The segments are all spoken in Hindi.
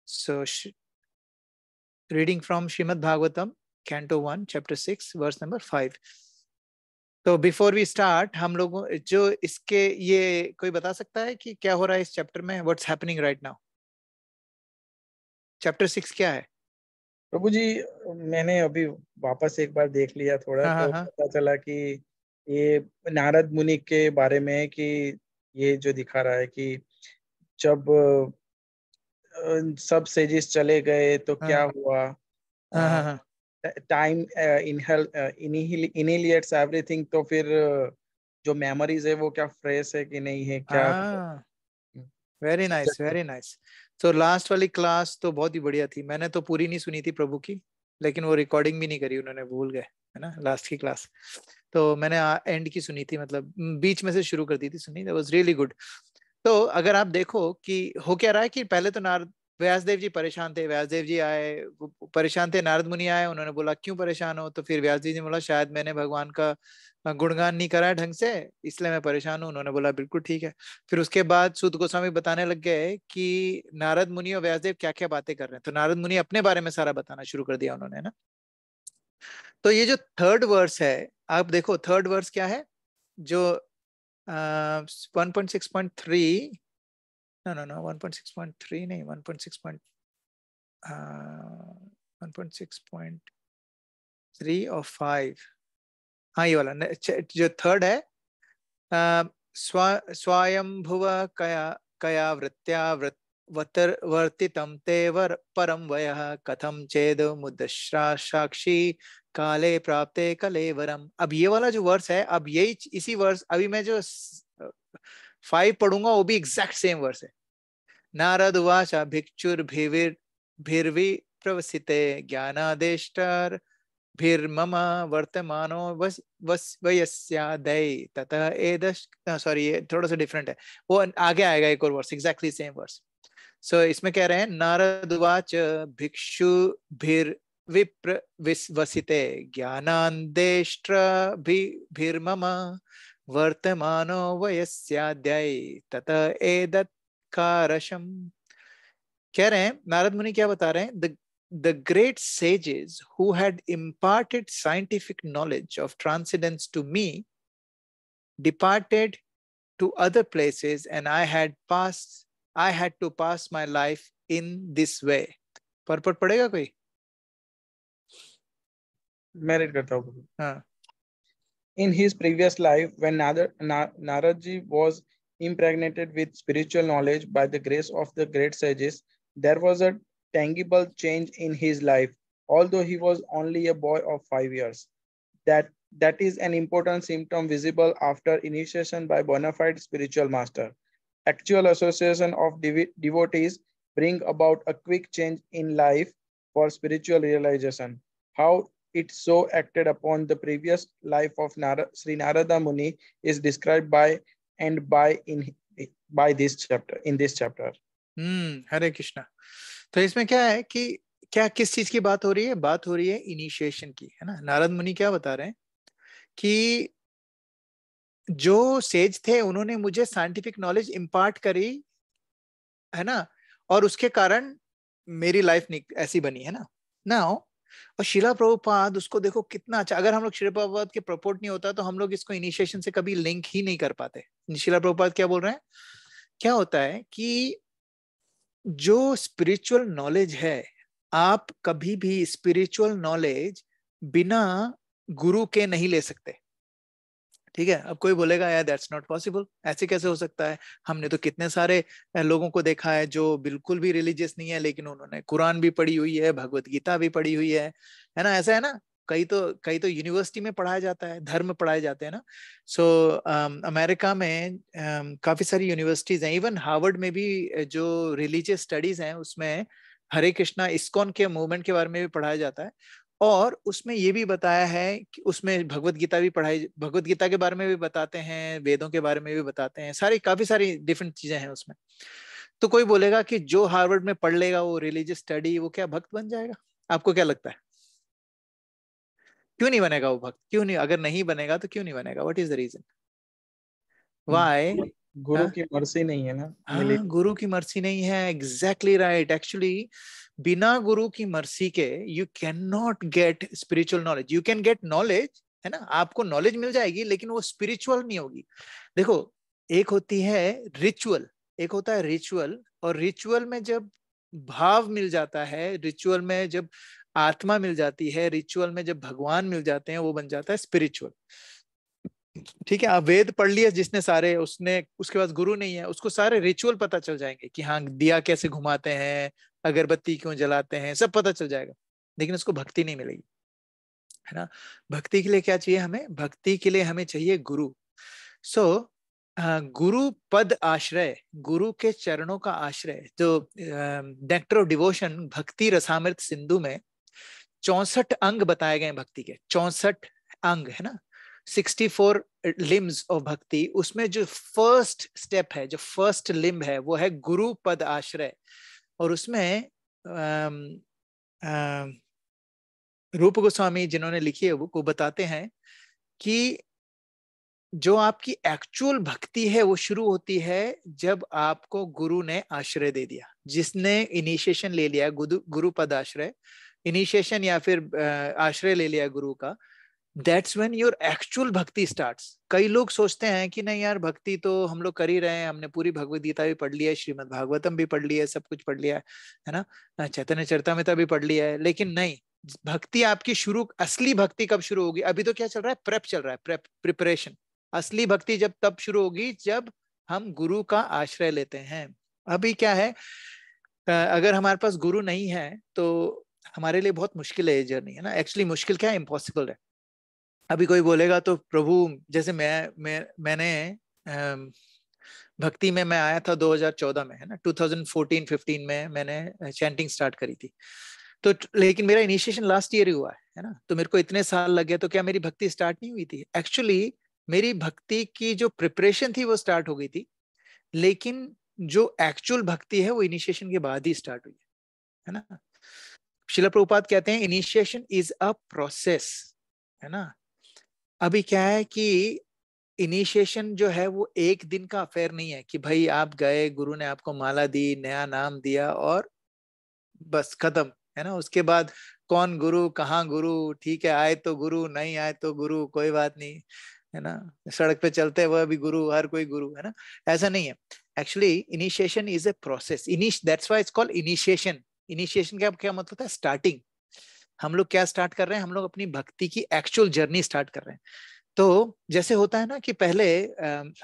So reading from Srimad Bhagavatam, Canto 1, Chapter 6, verse number 5. तो बिफोर वी स्टार्ट, हम लोगों जो इसके ये कोई बता सकता है कि क्या हो रहा है इस चैप्टर में? What's happening right now? Chapter 6 क्या है? प्रभु जी, मैंने अभी वापस एक बार देख लिया थोड़ा, हाँ हाँ तो हाँ पता चला कि ये नारद मुनि के बारे में है कि ये जो दिखा रहा है कि जब सब सेजिस चले गए तो क्या हाँ हुआ। हाँ हाँ हाँ टाइम इनहेलिएट्स एवरीथिंग, तो फिर जो मेमोरीज है वो क्या फ्रेश है कि नहीं है क्या। हाँ, वेरी नाइस वेरी नाइस। तो लास्ट वाली क्लास तो बहुत ही बढ़िया थी, मैंने तो पूरी नहीं सुनी थी प्रभु की, लेकिन वो रिकॉर्डिंग भी नहीं करी उन्होंने, भूल गए है ना लास्ट की क्लास। तो मैंने एंड की सुनी थी, मतलब बीच में से शुरू कर दी थी सुनी, दैट वाज रियली गुड। तो अगर आप देखो कि हो क्या रहा है कि पहले तो नारद व्यास देव जी परेशान थे, व्यास देव जी आए, वो परेशान थे, नारद मुनि आए, उन्होंने बोला क्यों परेशान हो? तो फिर व्यास जी ने बोला शायद मैंने भगवान का गुणगान नहीं करा है ढंग से, इसलिए मैं परेशान हूं। उन्होंने बोला बिल्कुल ठीक है। फिर उसके बाद सूत गोस्वामी बताने लग गए कि नारद मुनि और व्यास देव क्या क्या बातें कर रहे हैं, तो नारद मुनि अपने बारे में सारा बताना शुरू कर दिया उन्होंने ना। तो ये जो थर्ड वर्स है, आप देखो थर्ड वर्स क्या है, जो 1.6.3, नो 1.6.3 नहीं, 1.6 और 5, हाँ ये वाला जो थर्ड है, स्वायंभुव कया कया वृत्त्या वर्तितं ते परम वयः कथम चेद मुद्रा साक्षी काले प्राप्ते कलेवरम। अब ये वाला जो वर्स है, अब यही इसी वर्स अभी मैं जो 5 पढ़ूंगा वो भी एग्जैक्ट सेम वर्स है। नारद उवाच भिक्षुर्भिर्भि प्रवसिते ज्ञानादेष्टार भिर्मम वर्तमानो वस वयस्यादय ततः एदश, सॉरी ये थोड़ा सा डिफरेंट है, वो आगे आएगा एक और वर्स एग्जैक्टली सेम वर्स। सो इसमें कह रहे हैं नारद उवाच भिक्षु भिर विप्र वसिते ज्ञानादेष्ट्र भिर्मम वर्तमानो वयस्यादय ततः एदत् कारशम। कह रहे हैं नारद मुनि क्या बता रहे हैं, the great sages who had imparted scientific knowledge of transcendence to me departed to other places and I had to pass my life in this way। Purport पड़ेगा कोई? मैं रीड करता हूँ। हाँ In his previous life, when Naradji was impregnated with spiritual knowledge by the grace of the great sages, there was a tangible change in his life, although he was only a boy of 5 years. That is an important symptom visible after initiation by bona fide spiritual master. Actual association of devotees bring about a quick change in life for spiritual realization. How it so acted upon the previous life of Sri Narada Muni is described by this chapter in this chapter. हरे कृष्णा। तो इसमें क्या है कि क्या किस चीज की बात हो रही है? बात हो रही है इनिशिएशन की, है ना। नारद मुनि क्या बता रहे हैं कि जो सेज थे उन्होंने मुझे साइंटिफिक नॉलेज इंपार्ट करी, है ना, और उसके कारण मेरी लाइफ ऐसी बनी, है ना। नाउ और शिला प्रभुपाद उसको देखो कितना अच्छा, अगर हम लोग शिला प्रभुपाद के प्रपोर्ट नहीं होता तो हम लोग इसको इनिशिएशन से कभी लिंक ही नहीं कर पाते। शिला प्रभुपाद क्या बोल रहे हैं, क्या होता है कि जो स्पिरिचुअल नॉलेज है, आप कभी भी स्पिरिचुअल नॉलेज बिना गुरु के नहीं ले सकते। ठीक है, अब कोई बोलेगा यार दैट्स नॉट पॉसिबल, ऐसे कैसे हो सकता है? हमने तो कितने सारे लोगों को देखा है जो बिल्कुल भी रिलीजियस नहीं है, लेकिन उन्होंने कुरान भी पढ़ी हुई है, भगवत गीता भी पढ़ी हुई है ना, ऐसा है ना। कई तो यूनिवर्सिटी में पढ़ाया जाता है, धर्म पढ़ाए जाते हैं ना। सो अमेरिका में काफी सारी यूनिवर्सिटीज हैं, इवन हार्वर्ड में भी जो रिलीजियस स्टडीज हैं उसमें हरे कृष्णा इस्कॉन के मूवमेंट के बारे में भी पढ़ाया जाता है। और उसमें ये भी बताया है कि उसमें भगवत गीता भी पढ़ाई, भगवत गीता के बारे में भी बताते हैं, वेदों के बारे में भी बताते हैं, सारी काफी सारी डिफरेंट चीजें हैं उसमें। तो कोई बोलेगा कि जो हार्वर्ड में पढ़ लेगा वो रिलीजियस स्टडी, वो क्या भक्त बन जाएगा? आपको क्या लगता है, क्यों नहीं बनेगा वो भक्त? क्यों नहीं? अगर नहीं बनेगा तो क्यों नहीं बनेगा? What is the reason why? गुरु की मर्जी नहीं है ना मिली। हाँ, गुरु की मर्जी नहीं है, एग्जैक्टली राइट। एक्चुअली बिना गुरु की मर्जी के you can not gate spiritual knowledge. You can get knowledge, है ना, आपको नॉलेज मिल जाएगी, लेकिन वो स्पिरिचुअल नहीं होगी। देखो, एक होती है रिचुअल, एक होता है रिचुअल, और रिचुअल में जब भाव मिल जाता है, रिचुअल में जब आत्मा मिल जाती है, रिचुअल में जब भगवान मिल जाते हैं, वो बन जाता है स्पिरिचुअल। ठीक है, आप वेद पढ़ लिया जिसने सारे, उसने, उसके पास गुरु नहीं है, उसको सारे रिचुअल पता चल जाएंगे कि हाँ दिया कैसे घुमाते हैं, अगरबत्ती क्यों जलाते हैं, सब पता चल जाएगा, लेकिन उसको भक्ति नहीं मिलेगी, है ना। भक्ति के लिए क्या चाहिए हमें? भक्ति के लिए हमें चाहिए गुरु। सो गुरु पद आश्रय, गुरु के चरणों का आश्रय। जो नेक्टर ऑफ डिवोशन भक्ति रसामृत सिंधु में 64 अंग बताए गए भक्ति के, 64 अंग, है ना, 64 लिम्स ऑफ भक्ति। उसमें जो फर्स्ट स्टेप है, जो फर्स्ट लिम्ब है, वो है गुरु पद आश्रय। और उसमें रूप गोस्वामी जिन्होंने लिखी है वो बताते हैं कि जो आपकी एक्चुअल भक्ति है वो शुरू होती है जब आपको गुरु ने आश्रय दे दिया, जिसने इनिशिएशन ले लिया, गुरु पद आश्रय, इनिशिएशन या फिर आश्रय ले लिया गुरु का। दैट्स व्हेन योर एक्चुअल भक्ति स्टार्ट्स। कई लोग सोचते हैं कि नहीं यार, भक्ति तो हम लोग कर ही रहे हैं, हमने पूरी भगवद गीता भी पढ़ लिया है, श्रीमद् भागवतम भी पढ़ लिया है, सब कुछ पढ़ लिया है ना, चैतन्य चरितामृत भी पढ़ लिया है, लेकिन नहीं, भक्ति आपकी शुरू, असली भक्ति कब शुरू होगी? अभी तो क्या चल रहा है? प्रेप चल रहा है, प्रेप, प्रिपरेशन। असली भक्ति जब तब शुरू होगी जब हम गुरु का आश्रय लेते हैं। अभी क्या है, अगर हमारे पास गुरु नहीं है तो हमारे लिए बहुत मुश्किल है ये जर्नी, है ना। एक्चुअली मुश्किल क्या है, इम्पॉसिबल है। अभी कोई बोलेगा तो प्रभु, जैसे मैंने भक्ति में मैं आया था 2014 में, है ना, 2014-15 में मैंने चैंटिंग स्टार्ट करी थी। तो लेकिन मेरा इनिशिएशन लास्ट ईयर ही हुआ है ना, तो मेरे को इतने साल लग गए, तो क्या मेरी भक्ति स्टार्ट नहीं हुई थी? एक्चुअली मेरी भक्ति की जो प्रिपरेशन थी वो स्टार्ट हो गई थी, लेकिन जो एक्चुअल भक्ति है वो इनिशिएशन के बाद ही स्टार्ट हुई है ना। शिला प्रभुपाद कहते हैं इनिशिएशन इज अ प्रोसेस, है ना। अभी क्या है कि इनिशिएशन जो है वो एक दिन का अफेयर नहीं है कि भाई आप गए, गुरु ने आपको माला दी, नया नाम दिया और बस खत्म, है ना। उसके बाद कौन गुरु, कहाँ गुरु, ठीक है आए तो गुरु, नहीं आए तो गुरु, कोई बात नहीं, है ना। सड़क पे चलते वह भी गुरु, हर कोई गुरु, है ना। ऐसा नहीं है। Actually initiation is a process, that's why it's called initiation. Initiation का क्या मतलब होता है? स्टार्टिंग। हम लोग क्या स्टार्ट कर रहे हैं? हम लोग अपनी भक्ति की एक्चुअल जर्नी स्टार्ट कर रहे हैं। तो जैसे होता है ना कि पहले,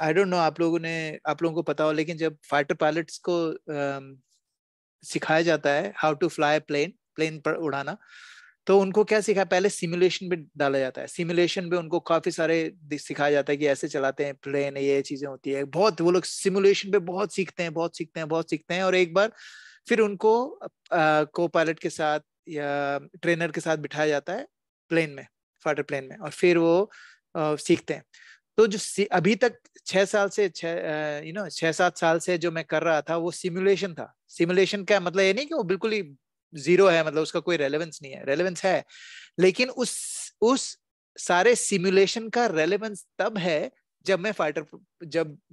आई डोंट नो आप लोगों को पता हो, लेकिन जब फाइटर पायलट्स को सिखाया जाता है how to fly plane, plane पर उड़ाना, तो उनको क्या सिखाया? पहले सिमुलेशन पे डाला जाता है। सिमुलेशन पे उनको काफी सारे सिखाया जाता है कि ऐसे चलाते हैं प्लेन, ये चीजें होती है बहुत। वो लोग सिमुलेशन पे बहुत सीखते हैं, बहुत सीखते हैं, बहुत सीखते हैं, और एक बार फिर उनको को पायलट के साथ या ट्रेनर के साथ बिठाया जाता है प्लेन में, फाइटर प्लेन में, और फिर वो सीखते हैं। तो जो अभी तक 6 साल से 6-7 साल से जो मैं कर रहा था वो सिमुलेशन था। सिमुलेशन का मतलब ये नहीं कि वो बिल्कुल ही जीरो है, मतलब उसका कोई रेलेवेंस नहीं है, रेलेवेंस है, लेकिन उस सारे सिमुलेशन का रेलेवेंस तब है जब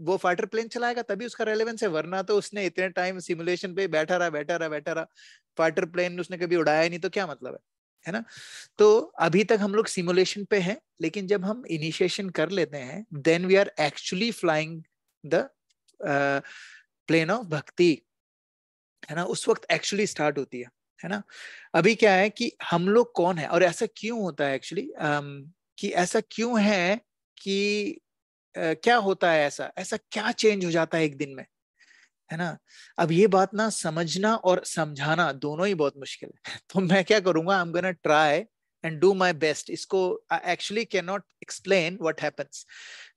वो फाइटर प्लेन चलाएगा तभी उसका रेलेवेंस है, वरना तो उसने इतने टाइम सिमुलेशन पे बैठा रहा, फाइटर प्लेन उसने कभी उड़ाया नहीं, तो क्या मतलब है ना। तो अभी तक हम लोग सिमुलेशन पे हैं, लेकिन जब हम इनिशिएशन कर लेते हैं then we are actually flying the plane of bhakti, है ना। उस वक्त एक्चुअली स्टार्ट होती है ना। अभी क्या है कि हम लोग कौन है और ऐसा क्यों होता है एक्चुअली, कि ऐसा क्यों है कि क्या होता है, ऐसा ऐसा क्या चेंज हो जाता है एक दिन में, है ना। अब ये बात ना समझना और समझाना दोनों ही बहुत मुश्किल है। तो मैं क्या करूंगा, I am gonna try and do my best. इसको actually can not explain what happens,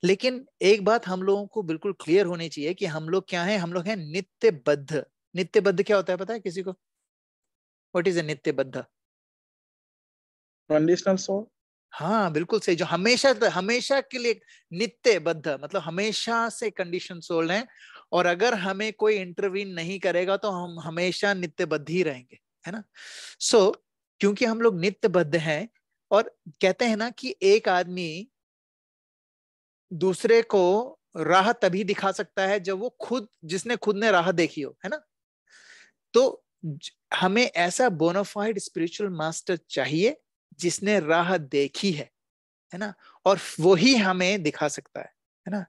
लेकिन एक बात हम लोगों को बिल्कुल क्लियर होनी चाहिए कि हम लोग क्या हैं, हम लोग हैं नित्यबद्ध। नित्यबद्ध क्या होता है पता है किसी को? व्हाट इज ए नित्यबद्ध? Conditional soul. हाँ बिल्कुल सही, जो हमेशा हमेशा के लिए नित्यबद्ध, मतलब हमेशा से कंडीशन सोल है, और अगर हमें कोई इंटरवीन नहीं करेगा तो हम हमेशा नित्यबद्ध ही रहेंगे, है ना। सो क्योंकि हम लोग नित्यबद्ध हैं, और कहते हैं ना कि एक आदमी दूसरे को राह तभी दिखा सकता है जब वो खुद, जिसने खुद ने राह देखी हो, है ना। तो हमें ऐसा बोनाफाइड स्पिरिचुअल मास्टर चाहिए जिसने राह देखी है ना, और वो ही हमें दिखा सकता है ना।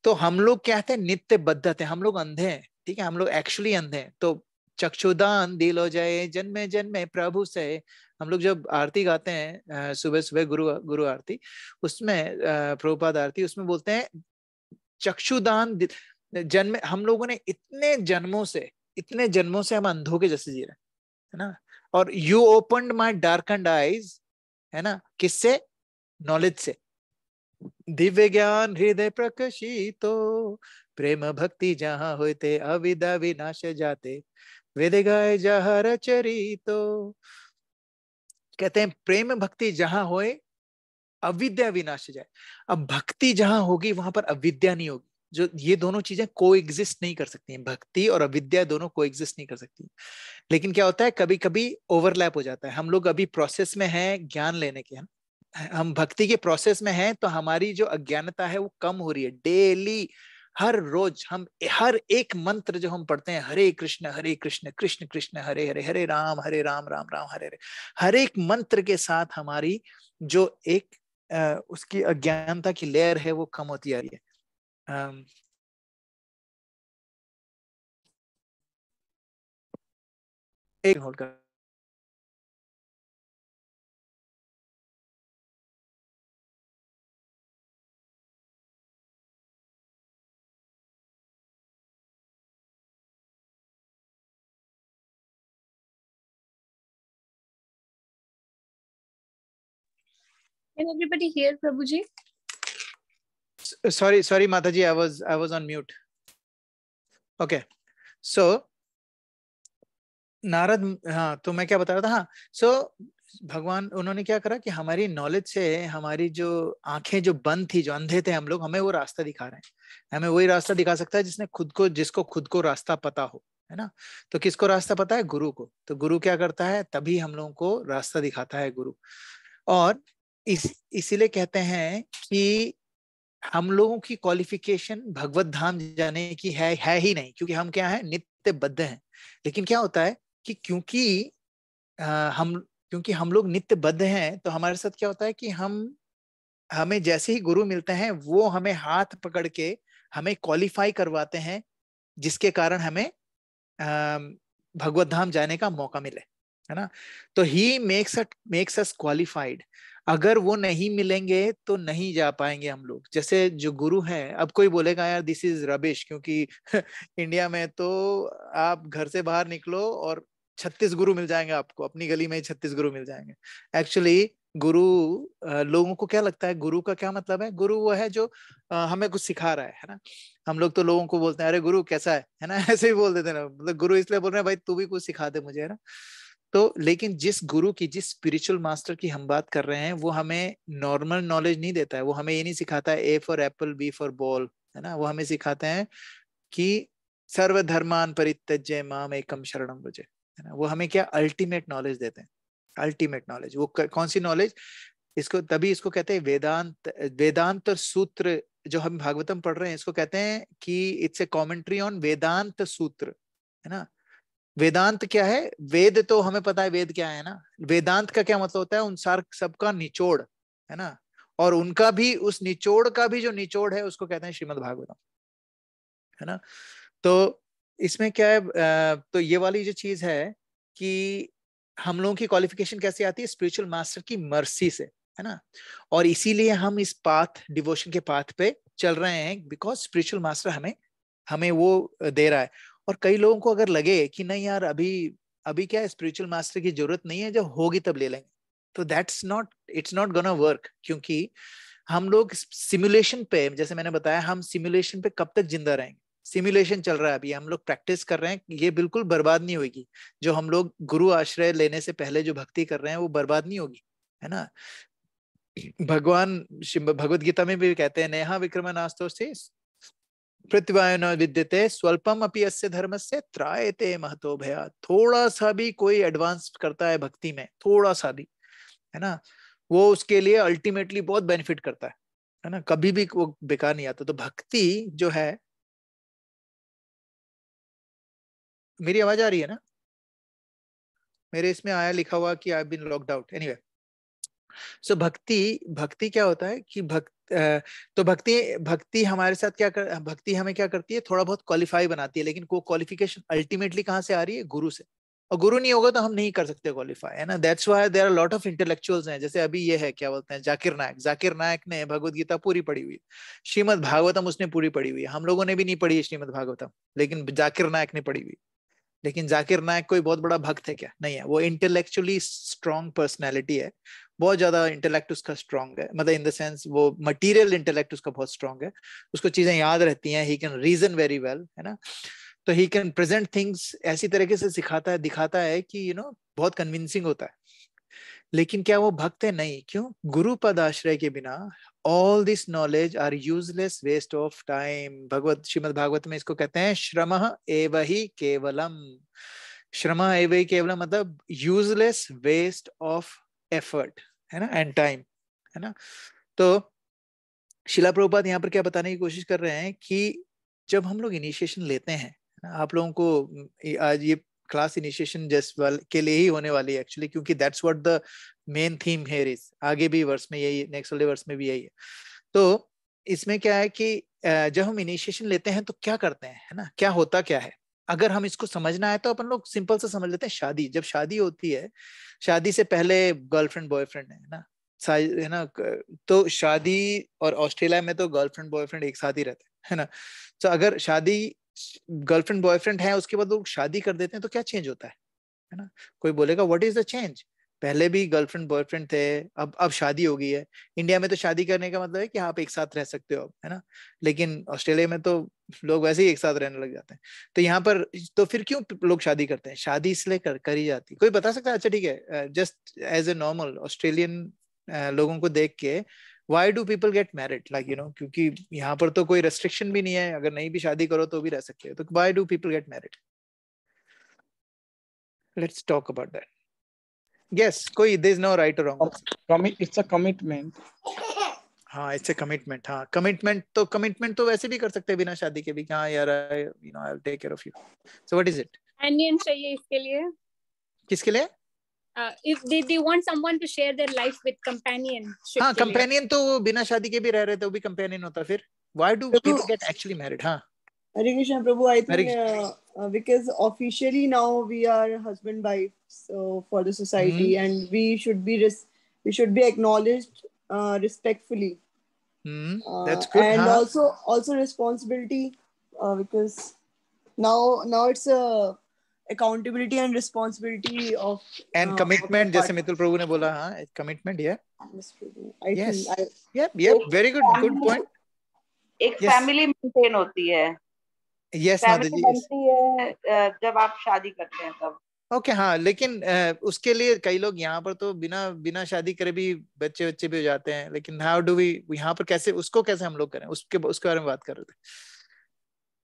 तो हम लोग क्या कहते हैं, नित्य बद्ध थे, हम लोग अंधे हैं, ठीक है, हम लोग एक्चुअली अंधे हैं। तो चक्षुदान दिलो जय जन्मे जन्मे प्रभु से, हम लोग जब आरती गाते हैं सुबह सुबह गुरु गुरु आरती, उसमें प्रभुपाद आरती, उसमें बोलते हैं चक्षुदान जन्म, हम लोगों ने इतने जन्मों से हम अंधों के जैसे जी रहे है ना। और यू ओपन्ड माई डार्कन्ड आईज, है ना, किससे, नॉलेज से। दिव्य ज्ञान हृदय प्रकाशितो, प्रेम भक्ति जहां होते अविद्या विनाश जाते, वेद गाय जहर चरितो। कहते हैं प्रेम भक्ति जहां होए अविद्या विनाश जाए। अब भक्ति जहां होगी वहां पर अविद्या नहीं होगी, जो ये दोनों चीजें को एग्जिस्ट नहीं कर सकती हैं, भक्ति और अविद्या दोनों को एग्जिस्ट नहीं कर सकती। लेकिन क्या होता है, कभी कभी ओवरलैप हो जाता है। हम लोग अभी प्रोसेस में हैं ज्ञान लेने के, हम भक्ति के प्रोसेस में हैं, तो हमारी जो अज्ञानता है वो कम हो रही है डेली। हर रोज हम हर एक मंत्र जो हम पढ़ते हैं, हरे कृष्ण कृष्ण कृष्ण हरे हरे, हरे राम राम राम हरे हरे, हर एक मंत्र के साथ हमारी जो एक उसकी अज्ञानता की लेयर है वो कम होती आ रही है। एक होल्ड कर। Can everybody hear Prabhuji? Sorry Mataji, I was on mute. Okay, so Narad, हाँ, तो मैं क्या बता रहा था, हाँ, सो भगवान उन्होंने क्या करा कि हमारी नॉलेज से हमारी जो आंखें जो बंद थी, जो अंधे थे हम लोग, हमें वो रास्ता दिखा रहे हैं। हमें वही रास्ता दिखा सकता है जिसको खुद को रास्ता पता हो, है ना। तो किसको रास्ता पता है, गुरु को। तो गुरु क्या करता है, तभी हम लोगों को रास्ता दिखाता है गुरु। और इसीलिए कहते हैं कि हम लोगों की क्वालिफिकेशन भगवत धाम जाने की है ही नहीं, क्योंकि हम क्या है, नित्य बद्ध हैं। लेकिन क्या होता है कि क्योंकि हम लोग नित्य बद्ध हैं, तो हमारे साथ क्या होता है कि हमें जैसे ही गुरु मिलते हैं वो हमें हाथ पकड़ के हमें क्वालिफाई करवाते हैं, जिसके कारण हमें भगवत धाम जाने का मौका मिले, है ना। तो ही मेक्स अस क्वालिफाइड। अगर वो नहीं मिलेंगे तो नहीं जा पाएंगे हम लोग। जैसे जो गुरु हैं, अब कोई बोलेगा यार दिस इज रबिश, क्योंकि इंडिया में तो आप घर से बाहर निकलो और 36 गुरु मिल जाएंगे आपको, अपनी गली में ही 36 गुरु मिल जाएंगे। एक्चुअली गुरु, लोगों को क्या लगता है गुरु का क्या मतलब है, गुरु वो है जो हमें कुछ सिखा रहा है ना। हम लोग तो लोगों को बोलते हैं अरे गुरु कैसा है ना, ऐसे ही बोल देते हैं ना, मतलब गुरु इसलिए बोल रहे हैं भाई तू भी कुछ सिखा दे मुझे, है ना। तो लेकिन जिस गुरु की, जिस स्पिरिचुअल मास्टर की हम बात कर रहे हैं, वो हमें नॉर्मल नॉलेज नहीं देता है। वो हमें ये नहीं सिखाता है A for apple B for ball, है ना। वो हमें सिखाते हैं कि सर्वधर्मान परित्यज्य माम एकम शरणम व्रज, है ना। वो हमें क्या, अल्टीमेट नॉलेज देते हैं। अल्टीमेट नॉलेज वो कौन सी नॉलेज, इसको कहते हैं वेदांत। वेदांत सूत्र जो हम भागवतम पढ़ रहे हैं, इसको कहते हैं कि इट्स ए कमेंट्री ऑन वेदांत सूत्र, है ना। वेदांत क्या है, वेद तो हमें पता है वेद क्या है ना। वेदांत का क्या मतलब होता है, उन सार सबका निचोड़, है ना। और उनका भी, उस निचोड़ का भी जो निचोड़ है उसको कहते हैं श्रीमद् भागवतम, है ना। तो इसमें क्या है, तो ये वाली जो चीज है कि हम लोगों की क्वालिफिकेशन कैसे आती है, स्पिरिचुअल मास्टर की मर्सी से, है ना। और इसीलिए हम इस पाथ, डिवोशन के पाथ पे चल रहे हैं, बिकॉज स्पिरिचुअल मास्टर हमें हमें वो दे रहा है। और कई लोगों को अगर लगे कि नहीं यार अभी अभी क्या स्पिरिचुअल मास्टर की जरूरत नहीं है, जब होगी तब ले लेंगे, तो इट्स नॉट गोना वर्क। क्योंकि हम लोग सिमुलेशन पे, जैसे मैंने बताया, हम सिमुलेशन पे कब तक जिंदा रहेंगे। सिमुलेशन चल रहा है अभी, हम लोग प्रैक्टिस कर रहे हैं, ये बिल्कुल बर्बाद नहीं होगी। जो हम लोग गुरु आश्रय लेने से पहले जो भक्ति कर रहे हैं वो बर्बाद नहीं होगी, है ना। भगवान भगवत गीता में भी कहते हैं नेहा विक्रम नास्तो से प्रतिभायो न विद्यते स्वल्पम अपि अस्य धर्मस्य त्रायते महतो भयात्। थोड़ा सा भी कोई एडवांस करता है भक्ति में, थोड़ा सा भी, है ना, वो उसके लिए अल्टीमेटली बहुत बेनिफिट करता है। है ना, कभी भी वो बेकार नहीं आता। तो भक्ति जो है, मेरी आवाज आ रही है ना? मेरे इसमें आया लिखा हुआ कि I have been locked out. Anyway, so भक्ति क्या होता है कि तो भक्ति भक्ति हमारे साथ भक्ति हमें क्या करती है, थोड़ा बहुत क्वालिफाई बनाती है, लेकिन वो क्वालिफिकेशन अल्टीमेटली कहाँ से आ रही है? गुरु से। और गुरु नहीं होगा तो हम नहीं कर सकते क्वालिफाई, है ना। That's why there are lot of intellectuals हैं, जैसे अभी ये है, क्या बोलते हैं, जाकिर नायक ने भगवत गीता पूरी पढ़ी हुई है। श्रीमद भागवतम उसने पूरी पढ़ी हुई है। हम लोगों ने भी नहीं पढ़ी है श्रीमद भागवतम, लेकिन जाकिर नायक ने पढ़ी हुई। लेकिन जाकिर नायक कोई बहुत बड़ा भक्त है क्या? नहीं है। वो इंटेलेक्चुअली स्ट्रॉन्ग पर्सनैलिटी है, बहुत ज्यादा इंटेलेक्ट उसका स्ट्रॉन्ग है, मतलब इन द सेंस वो मटेरियल इंटेलेक्ट उसका बहुत स्ट्रॉन्ग है, उसको चीजें याद रहती हैं, he can reason very well, है ना। तो ही कैन प्रेजेंट थिंग्स ऐसी तरीके से दिखाता है कि बहुत कन्विंसिंग होता है। लेकिन क्या वो भक्त है? नहीं। क्यों? गुरु पद आश्रय के बिना all this knowledge are useless, waste of time. Shrimad Bhagavat में इसको कहते हैं श्रमः एव हि केवलम। श्रमः एव हि केवलम मतलब यूजलेस, वेस्ट ऑफ एफर्ट, है ना, एंड टाइम, है ना। तो शिला प्रभुपाद यहाँ पर क्या बताने की कोशिश कर रहे हैं कि जब हम लोग इनिशिएशन लेते हैं, आप लोगों को आज ये क्लास इनिशिएशन के लिए ही होने वाली है एक्चुअली, क्योंकि that's what the main theme here is. आगे भी वर्स में यही है, नेक्स्ट वाले वर्स में भी यही है। तो इसमें क्या है कि जब हम इनिशिएशन लेते हैं तो क्या करते हैं, है ना, क्या होता क्या है। अगर हम इसको समझना है तो अपन लोग सिंपल से समझ लेते हैं। शादी, जब शादी होती है, शादी से पहले गर्लफ्रेंड बॉयफ्रेंड है ना, तो शादी, और ऑस्ट्रेलिया में तो गर्लफ्रेंड बॉयफ्रेंड एक साथ ही रहते हैं, है ना। तो अगर शादी गर्लफ्रेंड बॉयफ्रेंड है, उसके बाद लोग शादी कर देते हैं, तो क्या चेंज होता है ना। कोई बोलेगा व्हाट इज द चेंज? पहले भी गर्लफ्रेंड बॉयफ्रेंड थे, अब शादी हो गई है। इंडिया में तो शादी करने का मतलब है कि आप एक साथ रह सकते हो, है ना। लेकिन ऑस्ट्रेलिया में तो लोग वैसे ही एक साथ रहने लग जाते हैं। तो यहाँ पर तो फिर क्यों लोग शादी करते हैं? शादी इसलिए करी जाती है। कोई बता सकता है? अच्छा ठीक है, just as a normal Australian लोगों को देख के, why do people get married, like क्योंकि यहाँ पर तो कोई रेस्ट्रिक्शन भी नहीं है, अगर नहीं भी शादी करो तो भी रह सकते हो। तो Y do people get married? Let's talk about that. Yes, कोई देयर इज नो राइट और रॉन्ग। It's a commitment. हाँ, इट्स ए कमिटमेंट। हाँ, कमिटमेंट तो वैसे भी कर सकते हैं बिना शादी के भी। हाँ यार, I will take care of you. So what is it? Companion चाहिए इसके लिए। किसके लिए? If they want someone to share their life with companionship. हाँ, कंपेनियन तो वो बिना शादी के भी रह रहे थे, वो भी कंपेनियन होता। फिर why do people get actually married? हाँ, Hare Krishna Prabhu, I think because officially now we are husband wife, so for the society, and we should be acknowledged respectfully. That's good. And also responsibility, because now it's a accountability and responsibility of and commitment, जैसे मितुल प्रभु ने बोला। हाँ, commitment, yeah. Yes. Yep. Very good point. एक फैमिली मेंटेन होती है। यस माता जी, बनती है जब आप शादी करते हैं तब। ओके, हाँ, लेकिन उसके लिए कई लोग यहाँ पर तो बिना शादी करे भी बच्चे भी हो जाते हैं। लेकिन हाउ डू वी यहाँ पर कैसे हम लोग करें, उसके बारे में बात कर रहे थे।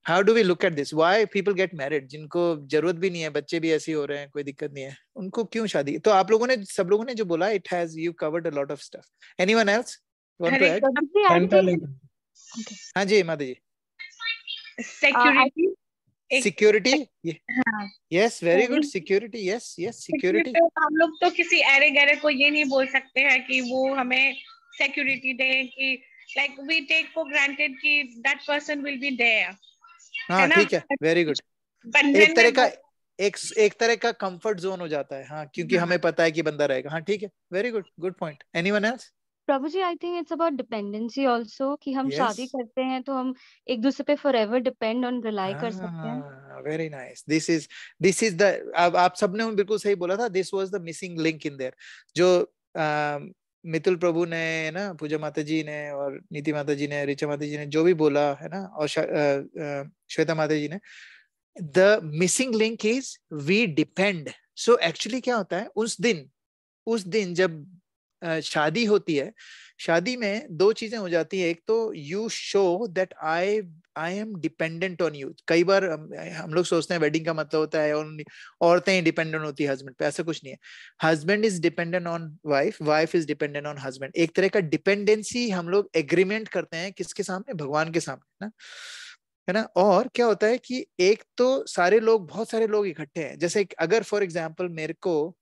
How do we look at this? Why people get married? जिनको जरूरत भी नहीं है, बच्चे भी ऐसे ही हो रहे हैं, कोई दिक्कत नहीं है, उनको क्यों शादी? तो आप लोगों ने, सब लोगों ने जो बोला, it has you covered a lot of stuff. Anyone else want to add? हाँ जी माता जी। Security, yes, very good. Security, yes security. हम लोग तो किसी अरे गहरे को ये नहीं बोल सकते हैं कि वो हमें सिक्योरिटी दे, कि like we take for granted कि that person will be there. हाँ, ठीक है, वेरी गुड। एक तरह का कंफर्ट जोन हो जाता है। हाँ, क्योंकि हमें पता है कि बंदा रहेगा। हाँ, ठीक है, very good point. Anyone else? Prabhu ji, I think it's about dependency also, कि हम शादी करते हैं तो हम एक दूसरे पे फॉरएवर डिपेंड ऑन रिलाई कर सकते हैं। Very nice. This is the, आप सबने बिल्कुल सही बोला था, this was the missing link in their. जो मितुल प्रभु ने ना, पूजा माता जी ने और नीति माता जी ने, ऋचा माता जी ने जो भी बोला है ना, और श्वेता माता जी ने, the missing link is we depend. So actually क्या होता है, उस दिन जब शादी होती है, शादी में दो चीजें हो जाती है। एक तो you show that I am dependent on you. कई बार हम लोग सोचते हैं वेडिंग का मतलब होता है और औरतें ही डिपेंडेंट होती है हस्बैंड पे, ऐसा कुछ नहीं है। Husband is dependent on wife, wife is dependent on husband. एक तरह का डिपेंडेंसी हम लोग एग्रीमेंट करते हैं किसके सामने, भगवान के सामने ना, है ना। और क्या होता है कि एक तो सारे लोग, बहुत सारे लोग इकट्ठे हैं। जैसे अगर फॉर एग्जाम्पल मेरे को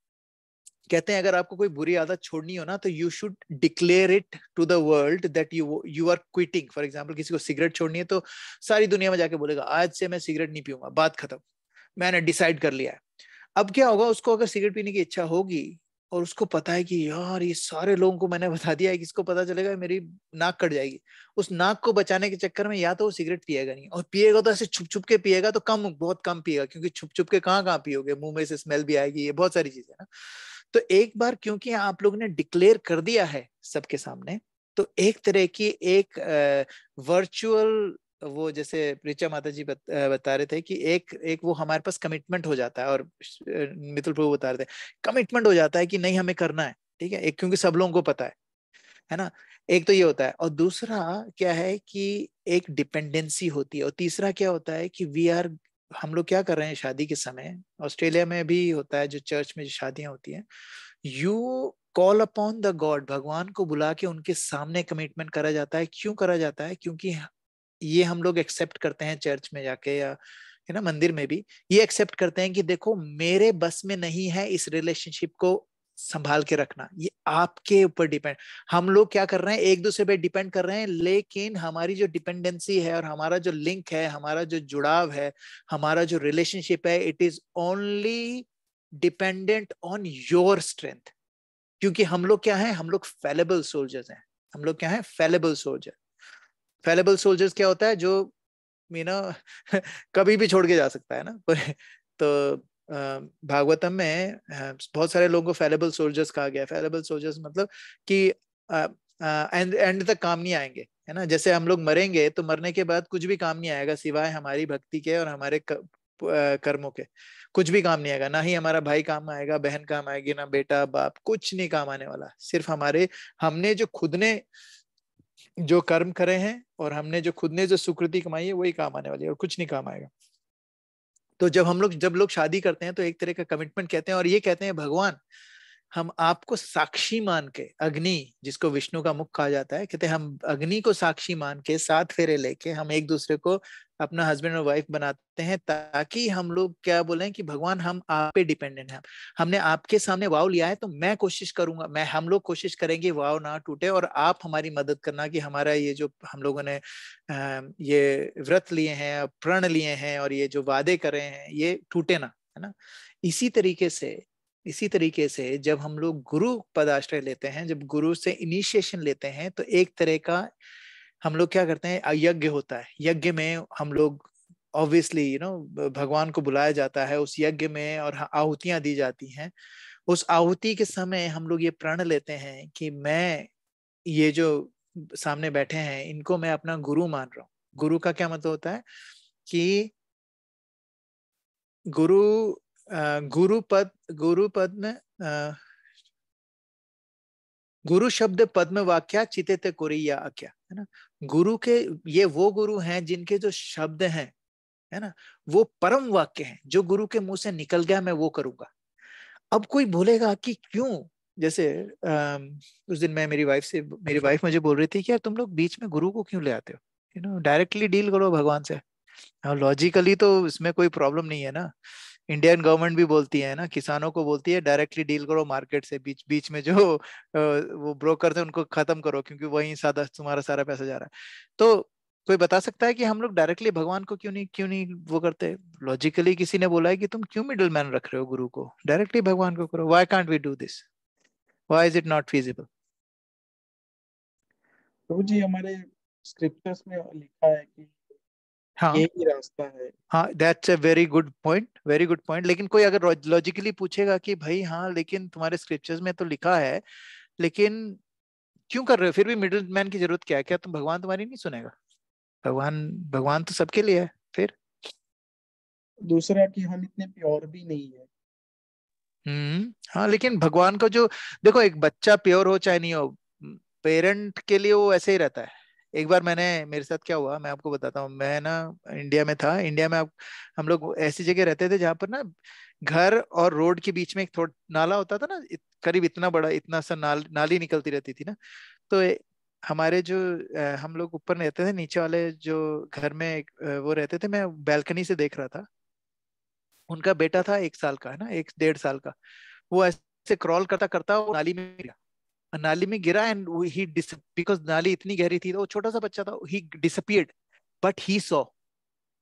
कहते हैं अगर आपको कोई बुरी आदत छोड़नी हो ना तो you should declare it to the world that you are quitting. For example किसी को सिगरेट छोड़नी है तो सारी दुनिया में जाके बोलेगा आज से मैं सिगरेट नहीं पीऊंगा, बात खत्म, मैंने डिसाइड कर लिया है। अब क्या होगा, उसको अगर सिगरेट पीने की इच्छा होगी और उसको पता है कि यार ये सारे लोगों को मैंने बता दिया है, किसको पता चलेगा मेरी नाक कट जाएगी, उस नाक को बचाने के चक्कर में या तो वो सिगरेट पिएगा नहीं, और पिएगा तो ऐसे छुप छुप के पिएगा, तो कम, बहुत कम पिएगा, क्योंकि छुप छुप के कहाँ कहाँ पियोगे, मुंह में से स्मेल भी आएगी, ये बहुत सारी चीजें ना। तो एक बार क्योंकि आप लोगों ने डिक्लेयर कर दिया है सबके सामने, तो एक तरह की एक वर्चुअल, वो जैसे ऋचा माता जी बता रहे थे कि एक वो हमारे पास कमिटमेंट हो जाता है, और मितुल प्रभु बता रहे थे कमिटमेंट हो जाता है कि नहीं हमें करना है, ठीक है, एक क्योंकि सब लोगों को पता है ना। एक तो ये होता है, और दूसरा क्या है कि एक डिपेंडेंसी होती है, और तीसरा क्या होता है कि हम लोग क्या कर रहे हैं शादी के समय, ऑस्ट्रेलिया में भी होता है जो चर्च में जो शादियां होती हैं, you call upon the God, भगवान को बुला के उनके सामने कमिटमेंट करा जाता है। क्यों करा जाता है? क्योंकि ये हम लोग एक्सेप्ट करते हैं चर्च में जाके, या है ना मंदिर में भी ये एक्सेप्ट करते हैं कि देखो मेरे बस में नहीं है इस रिलेशनशिप को संभाल के रखना, ये आपके ऊपर डिपेंड। हम लोग क्या कर रहे हैं, एक दूसरे पे डिपेंड कर रहे हैं, लेकिन हमारी जो डिपेंडेंसी है और हमारा जो लिंक है, हमारा जो जुड़ाव है, हमारा जो रिलेशनशिप है, it is only dependent on your strength. क्योंकि हम लोग क्या है, हम लोग फेलेबल सोल्जर्स हैं। हम लोग क्या है, फेलेबल सोल्जर। फेलेबल सोल्जर्स क्या होता है, जो कभी भी छोड़ के जा सकता है ना। तो भागवतम में बहुत सारे लोगों को फेलेबल सोल्जर्स कहा गया है। फेलेबल सोल्जर्स मतलब कि एंड तक काम नहीं आएंगे, है ना। जैसे हम लोग मरेंगे तो मरने के बाद कुछ भी काम नहीं आएगा सिवाय हमारी भक्ति के और हमारे कर्मों के, कुछ भी काम नहीं आएगा। ना ही हमारा भाई काम आएगा, बहन काम आएगी, ना बेटा बाप, कुछ नहीं काम आने वाला। सिर्फ हमने जो खुद ने जो कर्म करे हैं और हमने जो खुद ने जो सुकृति कमाई है वही काम आने वाली है, और कुछ नहीं काम आएगा। तो जब लोग शादी करते हैं तो एक तरह का कमिटमेंट कहते हैं, और ये कहते हैं भगवान हम आपको साक्षी मान के, अग्नि जिसको विष्णु का मुख कहा जाता है, कहते हैं हम अग्नि को साक्षी मान के 7 फेरे लेके हम एक दूसरे को अपना हस्बैंड और वाइफ बनाते हैं, ताकि हम लोग क्या बोलें कि भगवान हम आप पे डिपेंडेंट हैं। हमने आपके सामने वाव लिया है तो मैं कोशिश करूंगा, हम लोग कोशिश करेंगे वाव ना टूटे, और आप हमारी मदद करना कि हमारा ये जो हम लोगों ने ये व्रत लिए हैं, प्रण लिए हैं, और ये जो वादे करे हैं ये टूटे ना, है ना। इसी तरीके से जब हम लोग गुरु पदाश्रय लेते हैं, जब गुरु से इनिशिएशन लेते हैं, तो एक तरह का हम लोग क्या करते हैं, यज्ञ होता है। यज्ञ में हम लोग ऑब्वियसली भगवान को बुलाया जाता है उस यज्ञ में, और आहुतियां दी जाती हैं। उस आहुति के समय हम लोग ये प्रण लेते हैं कि मैं ये जो सामने बैठे हैं इनको मैं अपना गुरु मान रहा हूँ। गुरु का क्या मतलब होता है कि गुरु पद में गुरु शब्द पद्म वाक्या चिते कोरिया आख्या, है ना। गुरु के ये वो गुरु हैं जिनके जो शब्द हैं, है ना, वो परम वाक्य हैं, जो गुरु के मुंह से निकल गया मैं वो करूंगा। अब कोई बोलेगा कि क्यों, जैसे उस दिन मैं मेरी वाइफ मुझे बोल रही थी कि यार तुम लोग बीच में गुरु को क्यों ले आते हो, डायरेक्टली डील करो भगवान से। लॉजिकली तो इसमें कोई प्रॉब्लम नहीं है ना। इंडियन गवर्नमेंट भी बोलती है ना, किसानों को बोलती है डायरेक्टली डील करो मार्केट से, बीच बीच में जो वो ब्रोकर थे उनको खत्म करो, क्योंकि वहीं सादा तुम्हारा सारा पैसा जा रहा है। तो कोई बता सकता है कि हम लोग डायरेक्टली भगवान को क्यों नहीं वो करते? लॉजिकली किसी ने बोला है कि तुम क्यों मिडिल मैन रख रहे हो, गुरु को डायरेक्टली भगवान को करो। Why can't we do this? Why is it not feasible? तो जी हमारे स्क्रिप्चर्स में लिखा है कि हाँ यही रास्ता है। हाँ, that's a very good point, very good point. लेकिन कोई अगर लॉजिकली पूछेगा कि भाई हाँ लेकिन तुम्हारे स्क्रिप्चर्स में तो लिखा है, लेकिन क्यों कर रहे हो फिर भी मिडिल मैन की जरूरत क्या है? क्या तुम भगवान तुम्हारी नहीं सुनेगा? भगवान तो सबके लिए है। फिर दूसरा कि हम इतने प्योर भी नहीं है। हाँ, लेकिन भगवान को जो, देखो एक बच्चा प्योर हो चाहे नहीं हो, पेरेंट के लिए वो ऐसे ही रहता है। एक बार मेरे साथ क्या हुआ मैं आपको बताता हूँ। मैं ना इंडिया में था। इंडिया में हम लोग ऐसी जगह रहते थे जहाँ पर ना घर और रोड के बीच में एक थोड़ा नाला होता था ना, करीब इतना बड़ा, इतना सा नाली निकलती रहती थी ना। तो हमारे जो हम लोग ऊपर रहते थे, नीचे वाले जो घर में वो रहते थे, मैं बैल्कनी से देख रहा था। उनका बेटा था 1 साल का, है ना, 1 डेढ़ साल का। वो ऐसे क्रॉल करता करता वो नाली में गिरा। नाली में गिरा एंड ही बिकॉज नाली इतनी गहरी थी, तो वो छोटा सा बच्चा था, ही डिसअपियर्ड। बट ही सॉ,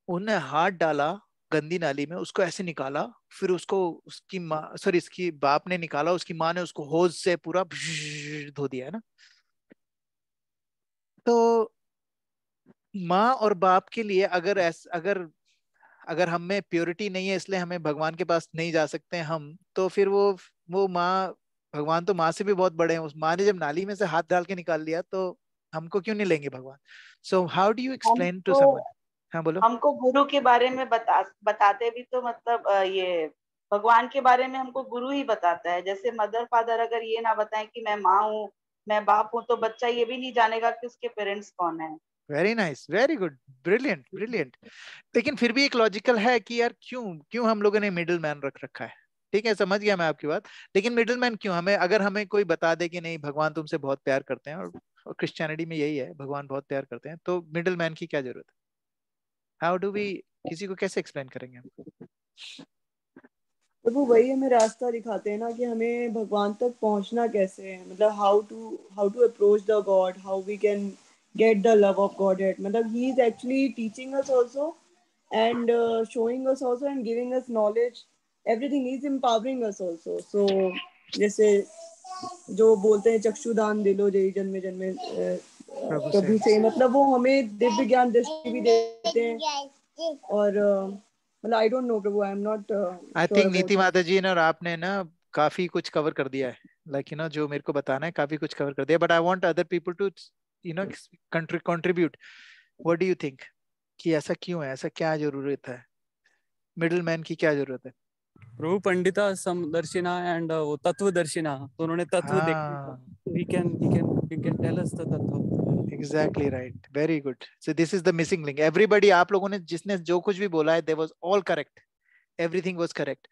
उन्होंने हाथ डाला गंदी नाली में, उसको ऐसे निकाला। फिर उसको उसकी माँ, सॉरी इसकी बाप ने निकाला, उसकी माँ ने उसको होज से पूरा धो दिया, है ना। तो माँ और बाप के लिए अगर अगर हम में प्योरिटी नहीं है, इसलिए हमें भगवान के पास नहीं जा सकते हम, तो फिर वो माँ, भगवान तो माँ से भी बहुत बड़े हैं। उस माँ ने जब नाली में से हाथ डाल के निकाल लिया, तो हमको क्यों नहीं लेंगे भगवान? So how do you explain to हमको समवन? हाँ बोलो। हमको गुरु के बारे में बताते भी तो मतलब ये भगवान के बारे में हमको गुरु ही बताता है। जैसे मदर फादर अगर ये ना बताएं कि मैं माँ हूँ, मैं बाप हूँ, तो बच्चा ये भी नहीं जानेगा कि उसके पेरेंट्स कौन है। Very nice, very good, brilliant brilliant. लेकिन फिर भी एक लॉजिकल है कि यार क्यों क्यों हम लोगों ने मिडिल मैन रख रखा है। ठीक है, समझ गया मैं आपकी बात। लेकिन मिडिल मैन क्यों? हमें अगर हमें कोई बता दे कि नहीं भगवान तुमसे बहुत प्यार करते हैं, और क्रिश्चियनिटी में यही है, भगवान बहुत प्यार करते हैं, तो मिडिल मैन की क्या जरूरत है? हाउ डू वी, किसी को कैसे एक्सप्लेन करेंगे हम? तो वो वही हमें रास्ता दिखाते हैं ना कि हमें भगवान तक पहुंचना कैसे है, मतलब how to approach the God, how we can get the love of God at, मतलब he is actually teaching us also and showing us also and giving us knowledge, everything is empowering us also. So जैसे जो बोलते हैं चक्षुदान दिलो जय जन्मे जन्मे प्रभु से। प्रभु से, मतलब वो हमें दिव्य ज्ञान दृष्टि भी देते हैं। और मतलब I don't know Prabhu, I am not I sure think नीति अबाउट इट। माता जी ने और आपने ना काफी कुछ कवर कर दिया है। लाइक यू नो, जो मेरे को बताना है काफी कुछ कवर कर दिया, but I want other people to you know contribute. What do you think कि ऐसा क्यों है? ऐसा क्या जरूरत है? मिडिल मैन की क्या जरूरत है? प्रभु पंडिता समदर्शिना एंड वो तत्वदर्शिना, तो उन्होंने तत्व देखा। हाँ, he can tell us the तत्व। Exactly right, very good. So this is the missing link. Everybody, आप लोगों ने जिसने जो कुछ भी बोला है, they was all correct, everything was correct.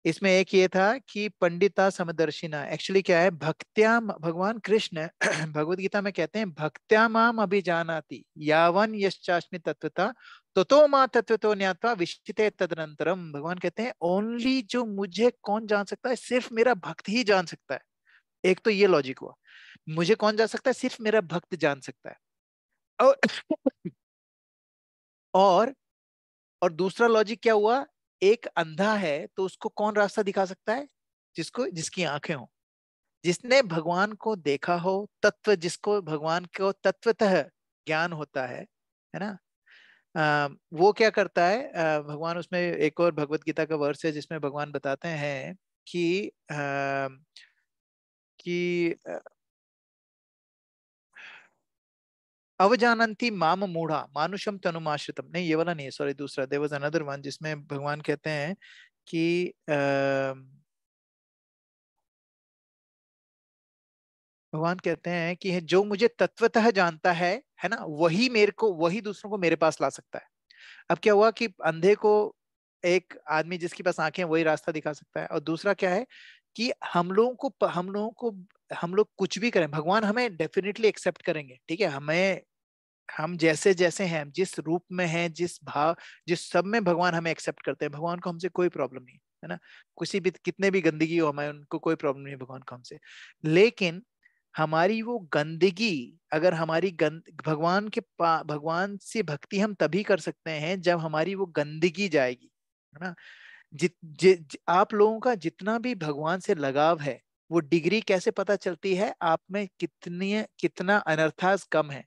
इसमें एक ये था कि पंडिता समदर्शिना एक्चुअली क्या है? भक्त्या, भगवान कृष्ण भगवत गीता में कहते हैं भक्त्या माम अभिजानाति यावन यश्चास्मि तत्वता ततो मा तत्वतो ज्ञात्वा विशिते तदनंतरम। भगवान कहते हैं ओनली जो मुझे कौन जान सकता है? सिर्फ मेरा भक्त ही जान सकता है। एक तो ये लॉजिक हुआ, मुझे कौन जान सकता है? सिर्फ मेरा भक्त जान सकता है। और और और दूसरा लॉजिक क्या हुआ? एक अंधा है तो उसको कौन रास्ता दिखा सकता है? जिसकी आंखें हो, जिसने भगवान को देखा हो, तत्व, जिसको भगवान को तत्वतः ज्ञान होता है ना। वो क्या करता है? भगवान, उसमें एक और भगवत गीता का वर्स है जिसमें भगवान बताते हैं कि कि अवजानंती माम मूढ़ा मानुषम तनुमाश्रितम, नहीं ये वाला नहीं है, सॉरी दूसरा, देयर वाज अनदर वन जिसमें भगवान कहते हैं कि भगवान कहते हैं कि जो मुझे तत्वतः जानता है ना, वही मेरे को, वही दूसरों को मेरे पास ला सकता है। अब क्या हुआ कि अंधे को एक आदमी जिसके पास आंखें हैं, वही रास्ता दिखा सकता है। और दूसरा क्या है कि हम लोग कुछ भी करें, भगवान हमें डेफिनेटली एक्सेप्ट करेंगे। ठीक है, हमें, हम जैसे जैसे हैं, जिस रूप में हैं, जिस भाव, जिस सब में भगवान हमें एक्सेप्ट करते हैं। भगवान को हमसे कोई प्रॉब्लम नहीं है ना। किसी भी, कितने भी गंदगी हो, हमें उनको कोई प्रॉब्लम नहीं है भगवान को हमसे। लेकिन हमारी वो गंदगी, अगर हमारी भगवान से भक्ति हम तभी कर सकते हैं जब हमारी वो गंदगी जाएगी, है ना। आप लोगों का जितना भी भगवान से लगाव है, वो डिग्री कैसे पता चलती है? आप में कितना अनर्थास कम है।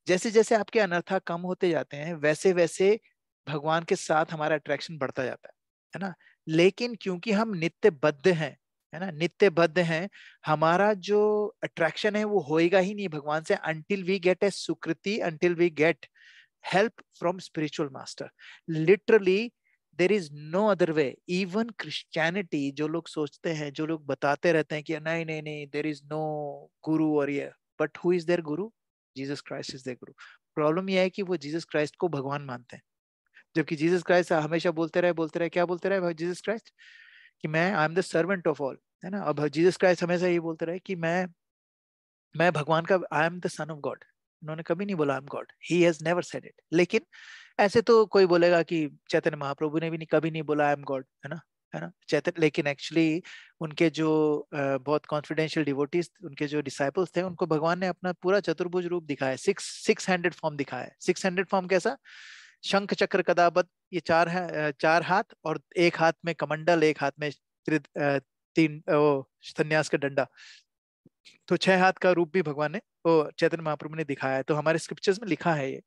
जैसे जैसे आपके अनर्था कम होते जाते हैं, वैसे वैसे भगवान के साथ हमारा अट्रैक्शन बढ़ता जाता है ना। लेकिन क्योंकि हम नित्य बद्ध हैं, है ना, नित्य बद्ध हैं, हमारा जो अट्रैक्शन है वो होएगा ही नहीं भगवान से, until we get a sukriti, until we get help from spiritual master. Literally there is no other way. Even Christianity, जो लोग सोचते हैं, जो लोग बताते रहते हैं कि नहीं नहीं नहीं देयर इज नो गुरु और ये, but who is there Guru? Jesus Christ is there Guru. Problem यह है कि वो जीसस क्राइस्ट को भगवान मानते हैं, जबकि जीसस क्राइस्ट हमेशा बोलते रहे क्या बोलते रहे जीसस क्राइस्ट? कि मैं I am the servant of all, है ना. अब जीसस क्राइस्ट हमेशा ये बोलते रहे कि मैं भगवान का, I am the son of God. उन्होंने कभी नहीं बोला I am God. He has never said it. लेकिन ऐसे तो कोई बोलेगा कि चैतन्य महाप्रभु ने भी कभी नहीं बोला आई एम गॉड, है ना चैतन्य. लेकिन एक्चुअली उनके जो बहुत कॉन्फिडेंशियल डिवोटीज, उनके जो डिसाइपल्स थे, उनको भगवान ने अपना पूरा चतुर्भुज रूप दिखाया, सिक्स हैंडेड फॉर्म दिखाया. 600 फॉर्म कैसा? शंख चक्र गदापद्म, ये चार हाथ, और एक हाथ में कमंडल, एक हाथ में तीन सन्यास का डंडा. तो 6 हाथ का रूप भी भगवान ने, वो चैतन्य महाप्रभु ने दिखाया है. तो हमारे स्क्रिप्चर्स में लिखा है ये.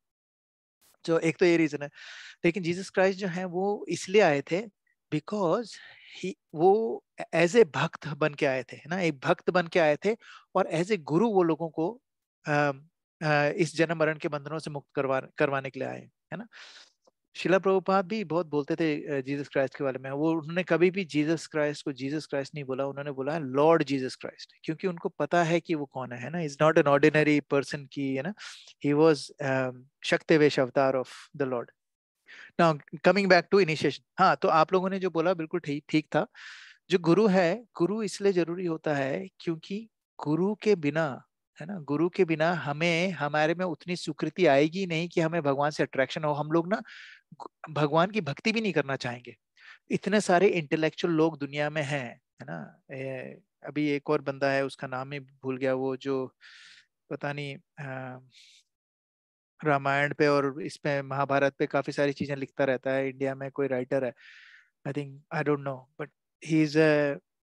जो एक तो ये रीजन है. लेकिन जीसस क्राइस्ट जो है वो इसलिए आए थे बिकॉज वो एज ए भक्त बन के आए थे, है ना. एक भक्त बन के आए थे, और एज ए गुरु वो लोगों को इस जन्म मरण के बंधनों से मुक्त करवाने के लिए आए, है ना. शिला प्रभुपाद भी बहुत बोलते थे जीसस क्राइस्ट के बारे में. वो उन्होंने कभी भी जीसस क्राइस्ट को जीसस क्राइस्ट नहीं बोला, उन्होंने बोला लॉर्ड जीसस क्राइस्ट, क्योंकि उनको पता है कि वो कौन है ना. Is not an ordinary person की, है ना. He was shaktivesh avatar of the Lord. Now coming back to initiation. हाँ, तो आप लोगों ने जो बोला बिल्कुल ठीक था. जो गुरु है, गुरु इसलिए जरूरी होता है क्योंकि गुरु के बिना, है ना, गुरु के बिना हमें, हमारे में उतनी स्वीकृति आएगी नहीं कि हमें भगवान से अट्रैक्शन हो. हम लोग ना भगवान की भक्ति भी नहीं करना चाहेंगे. इतने सारे इंटेलेक्चुअल लोग दुनिया में हैं, है ना. अभी एक और बंदा है, उसका नाम ही भूल गया, वो जो पता नहीं रामायण पे और इस पे महाभारत पे काफी सारी चीजें लिखता रहता है. इंडिया में कोई राइटर है, I think, I don't know, but he is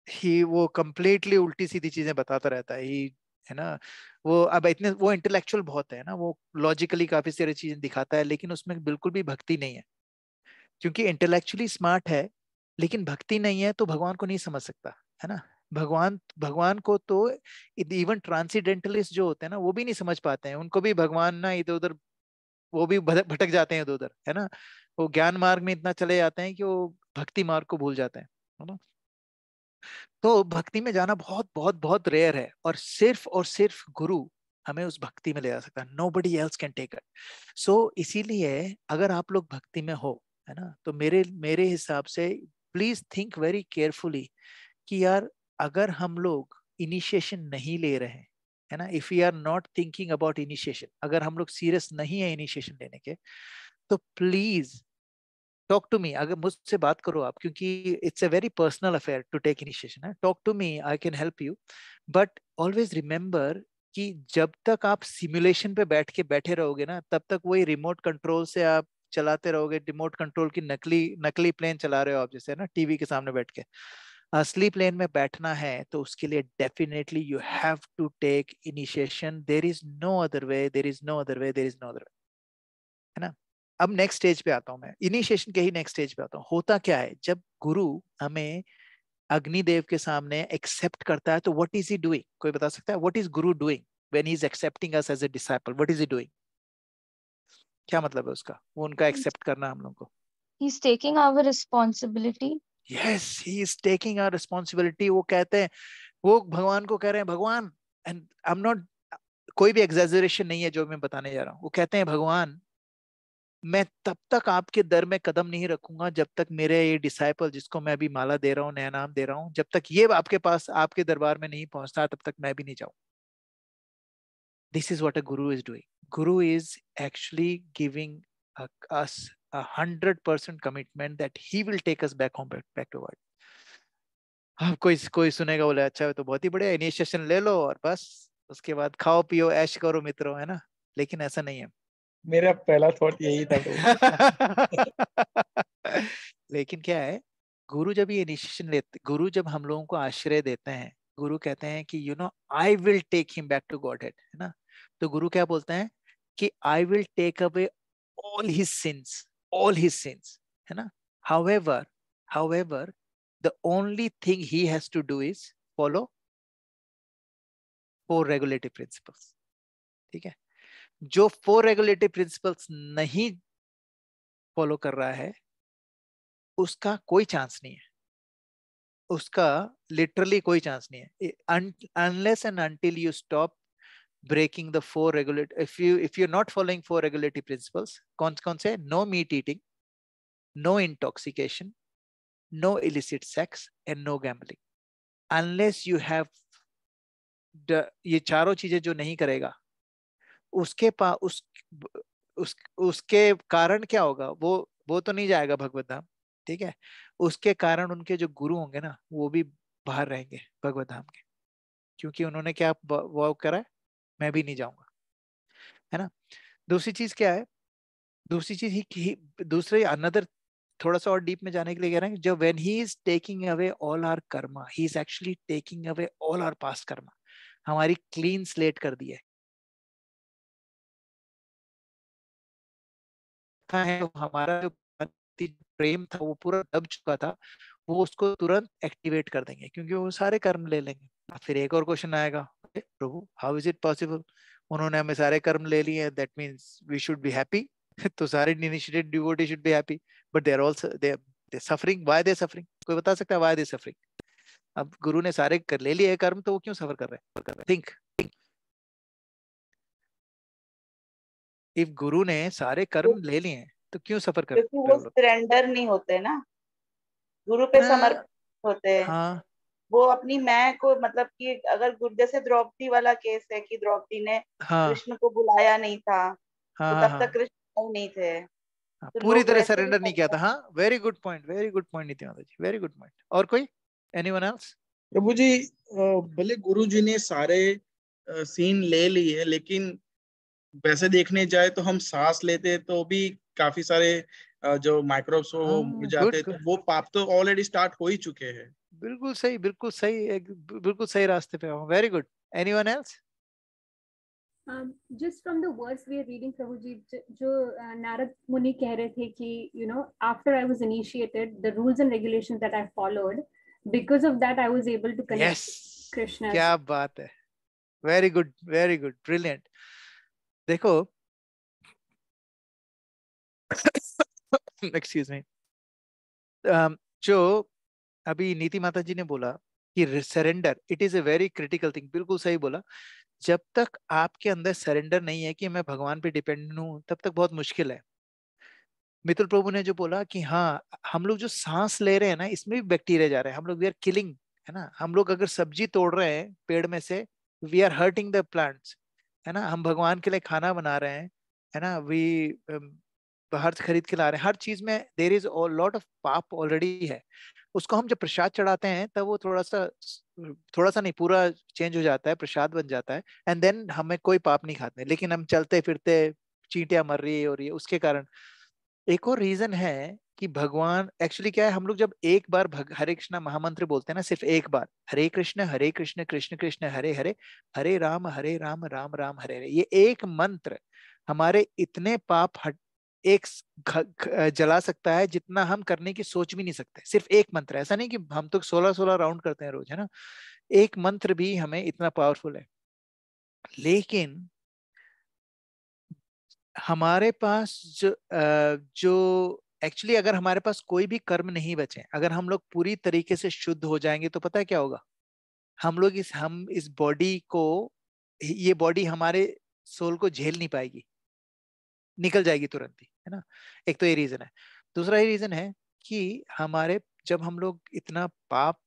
he वो कंप्लीटली उल्टी सीधी चीजें बताता रहता है. ही, है ना, वो अब इतने, वो इंटेलेक्चुअल बहुत है ना, वो लॉजिकली काफी सारी चीजें दिखाता है, लेकिन उसमें बिल्कुल भी भक्ति नहीं है. क्योंकि इंटेलेक्चुअली स्मार्ट है लेकिन भक्ति नहीं है, तो भगवान को नहीं समझ सकता, है ना. भगवान को तो इवन ट्रांसीडेंटलिस्ट जो होते हैं ना, वो भी नहीं समझ पाते हैं. उनको भी भगवान ना इधर उधर, वो भी भटक जाते हैं इधर उधर, है ना. वो ज्ञान मार्ग में इतना चले जाते हैं कि वो भक्ति मार्ग को भूल जाते हैं, है ना. तो भक्ति में जाना बहुत बहुत बहुत रेयर है, और सिर्फ गुरु हमें उस भक्ति में ले जा सकता है. Nobody else can take it. So इसीलिए अगर आप लोग भक्ति में हो, है ना, तो मेरे मेरे हिसाब से प्लीज थिंक वेरी केयरफुली कि यार, अगर हम लोग इनिशिएशन नहीं ले रहे हैं, है ना, if you are not thinking about initiation, अगर हम लोग सीरियस नहीं है इनिशिएशन लेने के, तो प्लीज टॉक टू मी. अगर मुझसे बात करो आप, क्योंकि it's a very personal affair to take initiation, है. Talk to me, I can help you, but always remember कि जब तक आप सिमुलेशन पे बैठे रहोगे ना, तब तक वही रिमोट कंट्रोल से आप चलाते रहोगे. रिमोट कंट्रोल की नकली नकली प्लेन चला रहे हो आप, जैसे ना टीवी के सामने बैठ के. असली प्लेन में बैठना है तो उसके लिए definitely you have to take initiation. There is no other way, there is no other way, there is no other way, है ना. अब नेक्स्ट स्टेज पे आता हूं मैं, इनिशिएशन के ही नेक्स्ट स्टेज पे आता हूँ. होता क्या है, जब गुरु हमें अग्निदेव के सामने एक्सेप्ट करता है, तो व्हाट इज ही डूइंग? कोई बता सकता है what is guru doing when he is accepting us as a disciple? What is he doing? क्या मतलब है उसका, वो उनका एक्सेप्ट करना हम लोग को? He's taking our responsibility. Yes, he is taking our responsibility. वो कहते हैं, वो भगवान को कह रहे हैं भगवान, एंड आई एम नॉट, कोई भी एग्जैजरेशन नहीं है जो मैं बताने जा रहा हूँ. वो कहते हैं भगवान, मैं तब तक आपके दर में कदम नहीं रखूंगा जब तक मेरे ये डिसाइपल, जिसको मैं अभी माला दे रहा हूँ, नया नाम दे रहा हूँ, जब तक ये आपके पास, आपके दरबार में नहीं पहुंचता, तब तक मैं भी नहीं जाऊं. This is what a Guru is doing. Guru is actually giving us 100% commitment that he will take us back home, back to world. हाँ, कोई सुनेगा, बोले अच्छा है तो बहुत ही बढ़िया, इनिशिएशन ले लो और बस उसके बाद खाओ पियो ऐश करो मित्रों, है ना. लेकिन ऐसा नहीं है. मेरा पहला थॉट यही था लेकिन क्या है, गुरु जब ये इनिशिएशन लेते, गुरु जब हम लोगों को आश्रय देते हैं, गुरु कहते हैं कि you know I will take him back to Godhead, है ना. तो गुरु क्या बोलते हैं कि I will take away all his sins, है ना. However, the only thing he has to do is follow 4 regulative principles. ठीक है. जो 4 regulative principles नहीं फॉलो कर रहा है, उसका कोई चांस नहीं है, उसका लिटरली कोई चांस नहीं है, unless and until you stop breaking the four regulate, if you're not following four regulatory principles, कौन से? No meat eating, no intoxication, no illicit sex and no gambling. Unless you have ये चारों चीजें जो नहीं करेगा, उसके उसके कारण क्या होगा? वो तो नहीं जाएगा भगवत धाम, ठीक है? उसके कारण उनके जो गुरु होंगे ना, वो भी बाहर रहेंगे भगवत धाम के, क्योंकि उन्होंने क्या वो करा है, मैं भी नहीं जाऊंगा, है ना? दूसरी चीज क्या है? दूसरी चीज ही दूसरे अनदर, थोड़ा सा और डीप में जाने के लिए कह रहे हैं, जब when he is taking away all our karma, he is actually taking away all our past karma, हमारी क्लीन स्लेट कर दी है। हमारा जो प्रेम था वो पूरा दब चुका था, वो उसको तुरंत एक्टिवेट कर देंगे, क्योंकि वो सारे कर्म ले लेंगे। फिर एक और क्वेश्चन आएगा, Prabhu how is it possible, उन्होंने हमें सारे कर्म ले लिए, that means we should be happy. तो सारे initiated devotee should be happy, but they are also they suffering. Why they suffering? कोई बता सकता है व्हाई दे सफरिंग? अब गुरु ने सारे कर ले लिए कर्म, तो वो क्यों सफर कर रहे हैं? थिंक, इफ गुरु ने सारे कर्म ले लिए हैं तो क्यों सफर कर क्योंकि रहे वो हो लोग? सरेंडर नहीं होते ना, गुरु पे समर्पित होते हैं। हाँ वो अपनी मैं को मतलब कि अगर जैसे द्रौपदी वाला केस है कि द्रौपदी ने हाँ कृष्ण को बुलाया नहीं था, हाँ तो हाँ तब हाँ तक कृष्ण नहीं थे, हाँ, तो पूरी लोग तरह वैसे भी सरेंडर नहीं किया करते था। हैं। हाँ, very good point, very good point Nityanand ji, very good point. और कोई, एनीवन एल्स? प्रभु जी, भले गुरु जी ने सारे सीन ले लिए है, लेकिन वैसे देखने जाए तो हम सांस लेते तो भी काफी सारे जो माइक्रोब्स हो वो मर गुड जाते, गुड, तो वो पाप तो ऑलरेडी स्टार्ट हो ही चुके हैं। बिल्कुल सही, बिल्कुल सही, बिल्कुल सही रास्ते पे हो। Very good. Anyone else? Just from the words we are reading, Prabhuji, जो नारद मुनि कह रहे थे कि after I was initiated, the rules and regulations that I followed, because of that I was able to connect yes, Krishna. क्या बात है, very good, very good, brilliant. देखो एक्सक्यूज मी, जो अभी नीति माता जी ने बोला कि surrender, it is a very critical thing, बिल्कुल सही बोला। जब तक आपके अंदर सरेंडर नहीं है कि मैं भगवान पे डिपेंडेंट हूं, तब तक बहुत मुश्किल है। मितुल प्रभु ने जो बोला कि हाँ, हम लोग जो सांस ले रहे हैं ना, इसमें भी बैक्टीरिया जा रहे हैं, हम लोग वी आर किलिंग, है ना? हम लोग अगर सब्जी तोड़ रहे हैं पेड़ में से, we are hurting the plants, है ना? हम भगवान के लिए खाना बना रहे हैं, है ना? वी बाहर से खरीद के ला रहे हैं, हर चीज में देयर इज लॉट ऑफ पाप ऑलरेडी है। उसको हम जब प्रसाद चढ़ाते हैं, तब वो थोड़ा सा नहीं, पूरा चेंज हो जाता है, प्रसाद बन जाता है, एंड देन हमें कोई पाप नहीं खाते। लेकिन हम चलते फिरते चींटियां मर रही है और ये उसके कारण। एक और रीजन है कि भगवान एक्चुअली क्या है, हम लोग जब एक बार हरे कृष्णा महामंत्र बोलते हैं ना, सिर्फ एक बार, हरे कृष्ण कृष्ण कृष्ण हरे हरे, हरे राम राम राम हरे हरे, ये एक मंत्र हमारे इतने पाप एक जला सकता है जितना हम करने की सोच भी नहीं सकते। सिर्फ एक मंत्र, ऐसा नहीं कि हम तो 16-16 राउंड करते हैं रोज, है ना? एक मंत्र भी हमें इतना पावरफुल है। लेकिन हमारे पास जो एक्चुअली, अगर हमारे पास कोई भी कर्म नहीं बचे, अगर हम लोग पूरी तरीके से शुद्ध हो जाएंगे, तो पता है क्या होगा? हम इस बॉडी को, ये बॉडी हमारे सोल को झेल नहीं पाएगी, निकल जाएगी तुरंत ही, है ना? एक तो ये रीजन है। दूसरा ये रीजन है कि हमारे, जब हम लोग इतना पाप,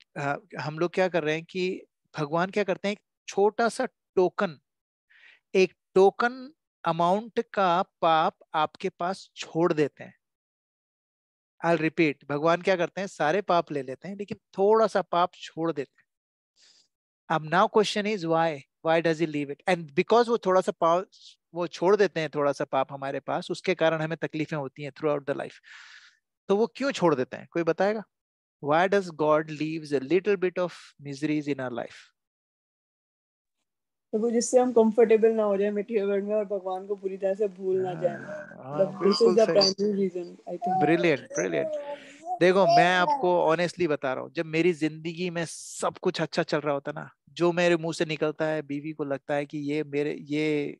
हम लोग क्या कर रहे हैं कि भगवान क्या करते हैं, एक छोटा सा टोकन, एक टोकन अमाउंट का पाप आपके पास छोड़ देते हैं। आई रिपीट, भगवान क्या करते हैं, सारे पाप ले लेते हैं, लेकिन थोड़ा सा पाप छोड़ देते हैं। अब now question is why does he leave it? And because वो थोड़ा सा पाप वो छोड़ देते हैं, थोड़ा सा पाप हमारे पास, उसके कारण हमें तकलीफें होती हैं थ्रू आउट द लाइफ। तो वो क्यों छोड़ देते हैं? कोई बताएगा? Why does God leaves a little bit of miseries in our life? तो वो जिससे हम कंफर्टेबल ना हो जाए मीठे वर्ड में और भगवान को पूरी तरह से भूल ना जाए। दिस इज बिल्कुल द सही, primary reason I think. Brilliant brilliant. देखो, मैं आपको ऑनेस्टली बता रहा हूँ, जब मेरी जिंदगी में सब कुछ अच्छा चल रहा होता ना, जो मेरे मुंह से निकलता है, बीवी को लगता है कि ये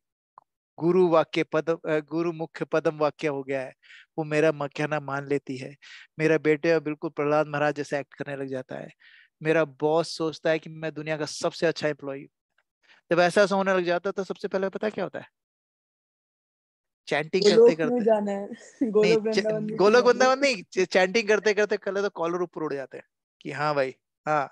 गुरु वाक्य पदम, गुरु मुख्य पदम वाक्य हो गया है, वो मेरा कहना मान लेती है। मेरा बेटे बिल्कुल प्रहलाद महाराज जैसे एक्ट करने लग जाता है। मेरा बॉस सोचता है कि मैं दुनिया का सबसे अच्छा एम्प्लॉय हूँ। जब ऐसा ऐसा होने लग जाता है तो सबसे पहले पता है क्या होता है? चैंटिंग करते गोलोक में करते, जाना है, नहीं गोलोक वृंदावन में क्यों गोलोक जाना वृंदावन है? नहीं, चैंटिंग करते करते कल तो कॉलर ऊपर उड़ जाते हैं कि हाँ भाई, हाँ,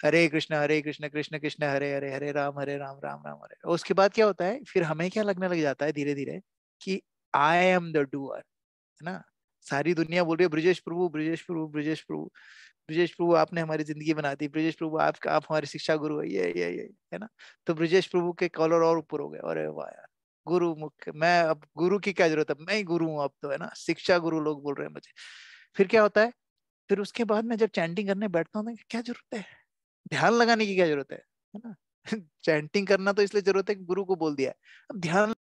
हरे कृष्ण कृष्ण कृष्ण हरे हरे, हरे राम राम राम हरे। उसके बाद क्या होता है, फिर हमें क्या लगने लग जाता है धीरे धीरे कि आई एम द डूअर, है ना। सारी दुनिया बोल रही है ब्रजेश प्रभु, ब्रजेश प्रभु, ब्रजेश प्रभु, ब्रजेश प्रभु आपने हमारी जिंदगी बना दी, ब्रजेश प्रभु आप हमारी शिक्षा गुरु है, ये है ना। तो ब्रजेश प्रभु के कॉलर और ऊपर हो गए। अरे वाह यार, गुरु मुख्य, मैं अब गुरु की क्या जरूरत है, मैं ही गुरु हूँ अब तो, है ना, शिक्षा गुरु लोग बोल रहे हैं मुझे। फिर क्या होता है, फिर उसके बाद मैं जब चैंटिंग करने बैठता हूँ, क्या जरूरत है ध्यान लगाने की, क्या जरूरत है ना। चैंटिंग करना तो इसलिए जरूरत है कि गुरु को बोल दिया है, अब ध्यान।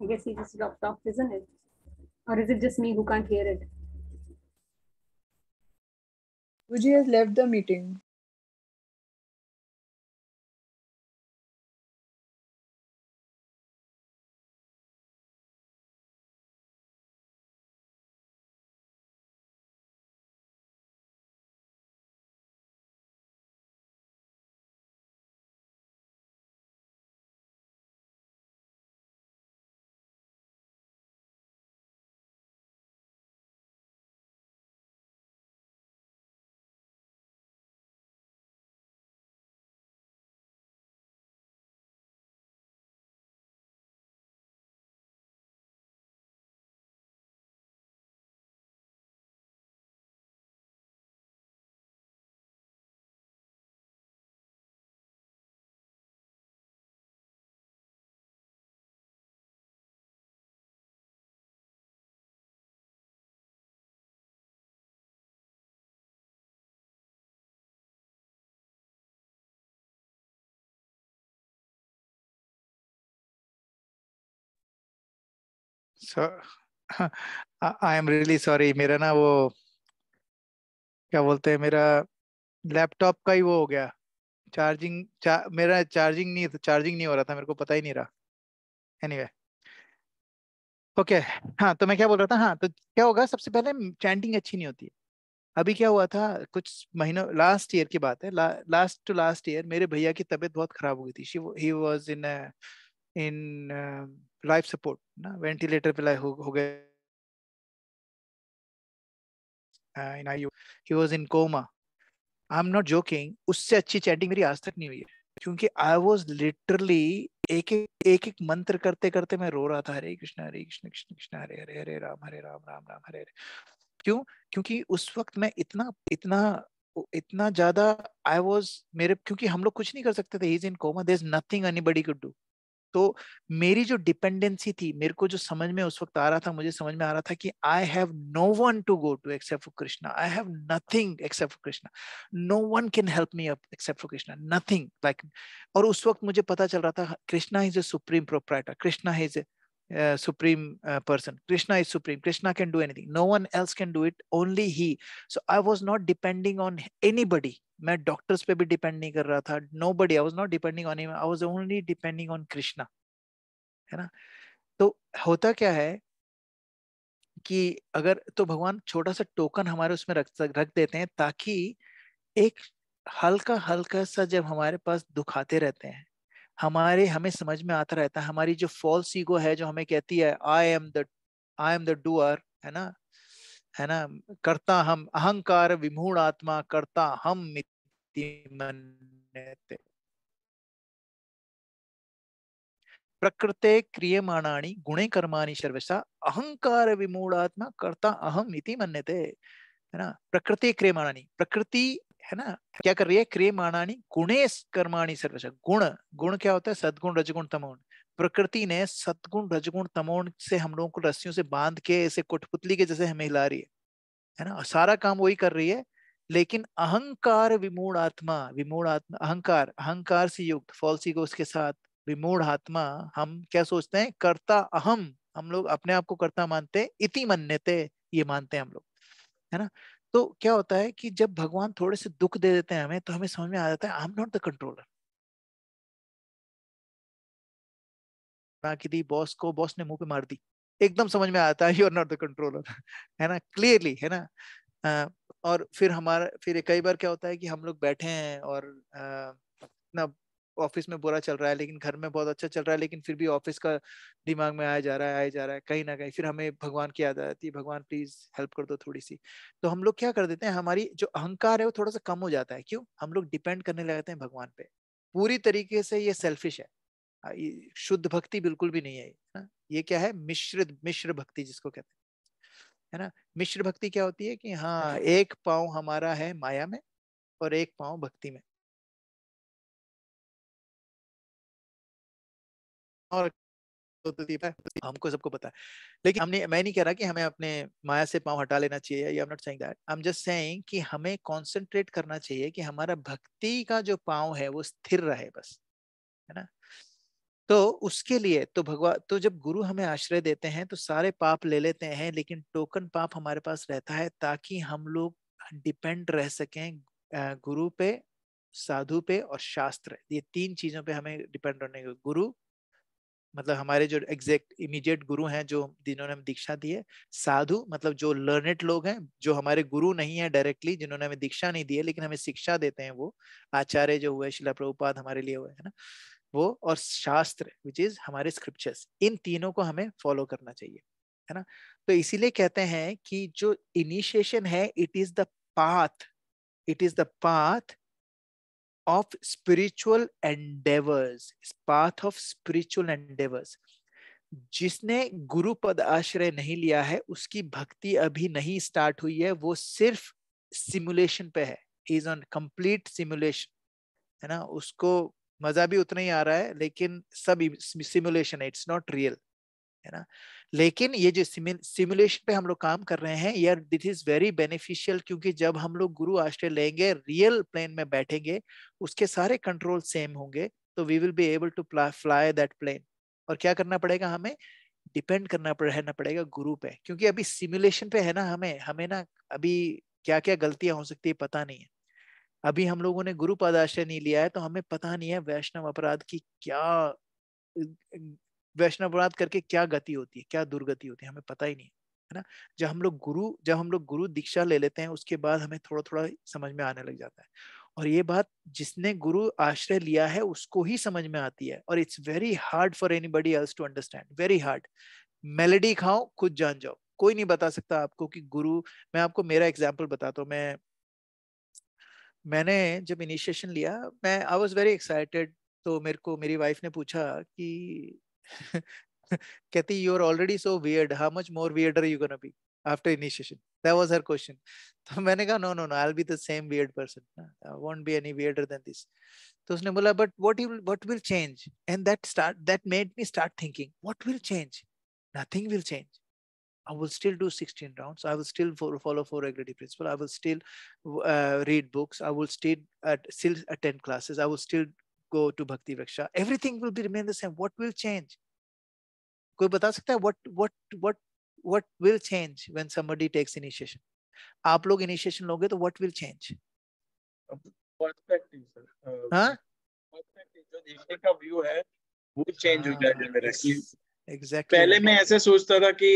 I guess he just dropped off, isn't it? Or is it just me who can't hear it? Guruji has left the meeting. I am really sorry, मेरा ना वो क्या बोलते हैं, मेरा लैपटॉप का ही वो हो गया, मेरा चार्जिंग नहीं हो रहा था, मेरे को पता ही नहीं रहा। Anyway, okay. हाँ, तो मैं क्या बोल रहा था, हाँ, तो क्या होगा, सबसे पहले चैंटिंग अच्छी नहीं होती है। अभी क्या हुआ था, कुछ महीनों, लास्ट ईयर की बात है, लास्ट टू लास्ट ईयर मेरे भैया की तबीयत बहुत खराब हो गई थी। He was in life support ना, वेंटिलेटर पे हो गए, in ICU, he was in coma. I am not joking, उससे अच्छी चैटिंग मेरी आज तक नहीं हुई है, क्योंकि आई वाज लिटरली एक एक मंत्र करते करते मैं रो रहा था, हरे कृष्ण कृष्ण कृष्ण हरे हरे, हरे राम राम राम हरे हरे। क्यों? क्योंकि उस वक्त मैं इतना इतना इतना ज्यादा आई वाज, मेरे, क्योंकि हम लोग कुछ नहीं कर सकते थे, he is in coma, there is nothing anybody could do. तो मेरी जो डिपेंडेंसी थी, मेरे को जो समझ में उस वक्त आ रहा था, मुझे समझ में आ रहा था कि I have no one to go to except for Krishna, I have nothing except for Krishna, no one can help me up except for Krishna, nothing like. और उस वक्त मुझे पता चल रहा था Krishna is a supreme proprietor, Krishna is supreme person, Krishna is supreme, Krishna can do anything, no one else can do it, only he. So I was not depending on anybody, मैं डॉक्टर्स पे भी डिपेंड नहीं कर रहा था, nobody, I was not depending on him, I was only depending on Krishna, है ना। तो होता क्या है कि अगर तो भगवान छोटा सा टोकन हमारे उसमें रख देते हैं, ताकि एक हल्का हल्का सा, जब हमारे पास दुखाते रहते हैं, हमें समझ में आता रहता है, हमारी जो फॉल्स ईगो है जो हमें कहती है आई एम द डूअर, है ना, करता हम, अहंकार विमूढ़ आत्मा करता हम मिति मन्यते, प्रकृते क्रियमाणानि गुणे कर्माणि सर्वशः अहंकार विमूढ़ात्मा करता अहम इति मन्यते, है ना। प्रकृति क्रियमाणानि, प्रकृति, है ना, क्या कर रही है, क्रियमाणानि गुणे कर्माणि सर्वशः, गुण, गुण क्या होता है, सद्गुण रजगुण तमोगुण। प्रकृति ने सद्गुण रजगुण तमोगुण से हम लोगों को रस्सियों से बांध के ऐसे कुठपुतली के जैसे हमें हिला रही है ना, सारा काम वही कर रही है। लेकिन अहंकार विमूढ़ आत्मा, अहंकार से युक्त फॉल्स ईगो के साथ विमूढ़ आत्मा, हम क्या सोचते हैं, कर्ता अहम, हम लोग अपने आप को कर्ता मानते हैं, इति मन्यते, ये मानते हैं हम लोग, है ना। तो क्या होता है कि जब भगवान थोड़े से दुख दे देते हैं हमें, तो हमें समझ में आ जाता है आई एम नॉट द कंट्रोलर। की दी बॉस को, बॉस ने मुंह पे मार दी, एकदम समझ में आता है you are not the controller, है ना, क्लियरली, है ना। और फिर हमारा, फिर कई बार क्या होता है कि हम लोग बैठे हैं और ना ऑफिस में बुरा चल रहा है लेकिन घर में बहुत अच्छा चल रहा है, लेकिन फिर भी ऑफिस का दिमाग में आया जा रहा है, आया जा रहा है, कहीं ना कहीं फिर हमें भगवान की याद आती है, भगवान प्लीज हेल्प कर दो थोड़ी सी। तो हम लोग क्या कर देते हैं, हमारी जो अहंकार है वो थोड़ा सा कम हो जाता है। क्यों? हम लोग डिपेंड करने लगते हैं भगवान पे पूरी तरीके से। ये सेल्फिश है, ये शुद्ध भक्ति बिल्कुल भी नहीं है, ना। ये क्या है, मिश्र भक्ति जिसको कहते हैं, है ना। मिश्र भक्ति क्या होती है कि हाँ, एक पाँव हमारा है माया में और एक पाँव भक्ति में। और हमको सबको पता है, लेकिन हमने, मैं नहीं कह रहा कि हमें अपने माया से पाँव हटा लेना चाहिए, आई am not saying that, I am just saying कि हमें कंसंट्रेट करना चाहिए कि हमारा भक्ति का जो पाँव है वो स्थिर रहे बस, है ना। तो उसके लिए तो भगवान, तो जब गुरु हमें आश्रय देते हैं तो सारे पाप ले लेते हैं, लेकिन टोकन पाप हमारे पास रहता है ताकि हम लोग डिपेंड रह सकें गुरु पे, साधु पे और शास्त्र, ये तीन चीजों पे हमें डिपेंड रहने का। गुरु मतलब हमारे जो एग्जैक्ट इमीडिएट गुरु हैं, जो जिन्होंने हमें दीक्षा दी है। साधु मतलब जो लर्नेड लोग हैं, जो हमारे गुरु नहीं है डायरेक्टली, जिन्होंने हमें दीक्षा नहीं दी है लेकिन हमें शिक्षा देते हैं, वो आचार्य जो हुए, शिला प्रभुपाद हमारे लिए हुए, है ना वो। और शास्त्र विच इज हमारे स्क्रिप्चर्स, इन तीनों को हमें फॉलो करना चाहिए, है ना। तो इसीलिए कहते हैं कि जो इनिशिएशन है, it is the path, it is the path of spiritual endeavors, path of spiritual endeavors। जिसने गुरु पद आश्रय नहीं लिया है उसकी भक्ति अभी नहीं स्टार्ट हुई है, वो सिर्फ सिमुलेशन पे है, इज ऑन कंप्लीट सिमुलेशन, है ना। उसको मजा भी उतना ही आ रहा है लेकिन सब सिमुलेशन है, इट्स नॉट रियल, है ना। लेकिन ये जो सिमुलेशन पे हम लोग काम कर रहे हैं यार, दिस इज वेरी बेनिफिशियल, क्योंकि जब हम लोग गुरु आश्रय लेंगे, रियल प्लेन में बैठेंगे, उसके सारे कंट्रोल सेम होंगे, तो we will be able to fly that plane. और क्या करना पड़ेगा, हमें डिपेंड करना पड़ेगा गुरु पे, क्योंकि अभी सिमुलेशन पे है ना, हमें हमें ना अभी क्या क्या गलतियां हो सकती है पता नहीं है। अभी हम लोगों ने गुरु पदाश्रय नहीं लिया है तो हमें पता नहीं है वैष्णव अपराध की क्या, वैष्णव अपराध करके क्या गति होती है, क्या दुर्गति होती है, हमें पता ही नहीं है ना। जब हम लोग गुरु दीक्षा ले लेते हैं उसके बाद हमें थोड़ा थोड़ा समझ में आने लग जाता है। और ये बात जिसने गुरु आश्रय लिया है उसको ही समझ में आती है, और it's very hard for anybody else to understand, very hard. Melody खाओ खुद जान जाओ, कोई नहीं बता सकता आपको कि गुरु। मैं आपको मेरा एग्जाम्पल बताता हूँ। मैंने जब इनिशिएशन लिया, मैं आई वॉज वेरी एक्साइटेड। तो मेरे को मेरी वाइफ ने पूछा कि कहती you are already so weird, how much more weirder you gonna be after initiation, that was her question. तो मैंने कहा no no no, I will be the same weird person, I won't be any weirder than this. तो उसने बोला but what will change, and that made me start thinking what will change, nothing will change. I will still do 16 rounds. I will still follow 4 regularity principle. I will still read books. I will still attend classes. I will still go to Bhakti Vriksha. Everything will be remain the same. What will change? कोई बता सकता है what will change when somebody takes initiation? आप लोग initiation लोगे तो what will change? Perspective sir, हाँ? पर्सपेक्टिव जो देखने का व्यू है वो चेंज हो जाएगा मेरा। Exactly पहले right. मैं ऐसे सोचता था कि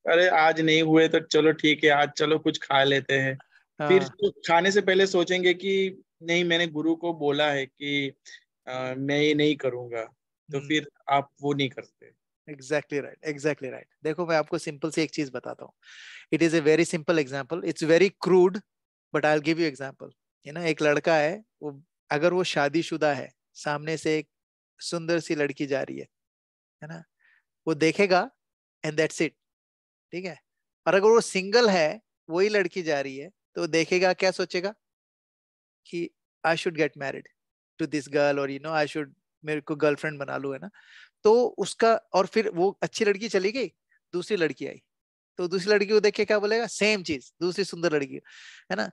अरे आज नहीं हुए तो चलो ठीक है, आज चलो कुछ खा लेते हैं। फिर तो खाने से पहले सोचेंगे कि नहीं, मैंने गुरु को बोला है कि मैं ये नहीं करूंगा, तो फिर आप वो नहीं करते। Exactly right, exactly right. देखो मैं आपको सिंपल से एक चीज बताता हूँ। It is a very simple example. It's very crude, but I'll give you example. है ना, एक लड़का है, वो अगर वो शादीशुदा है, सामने से एक सुंदर सी लड़की जा रही है ना, वो देखेगा एंड दैट्स इट, ठीक है। और अगर वो सिंगल है, वही लड़की जा रही है, तो देखेगा, क्या सोचेगा कि I should get married to this girl, और आई शुड, मेरे को गर्लफ्रेंड बना लूं, है ना। तो उसका, और फिर वो अच्छी लड़की चली गई, दूसरी लड़की आई, तो दूसरी लड़की को देख के क्या बोलेगा, सेम चीज, दूसरी सुंदर लड़की, है ना।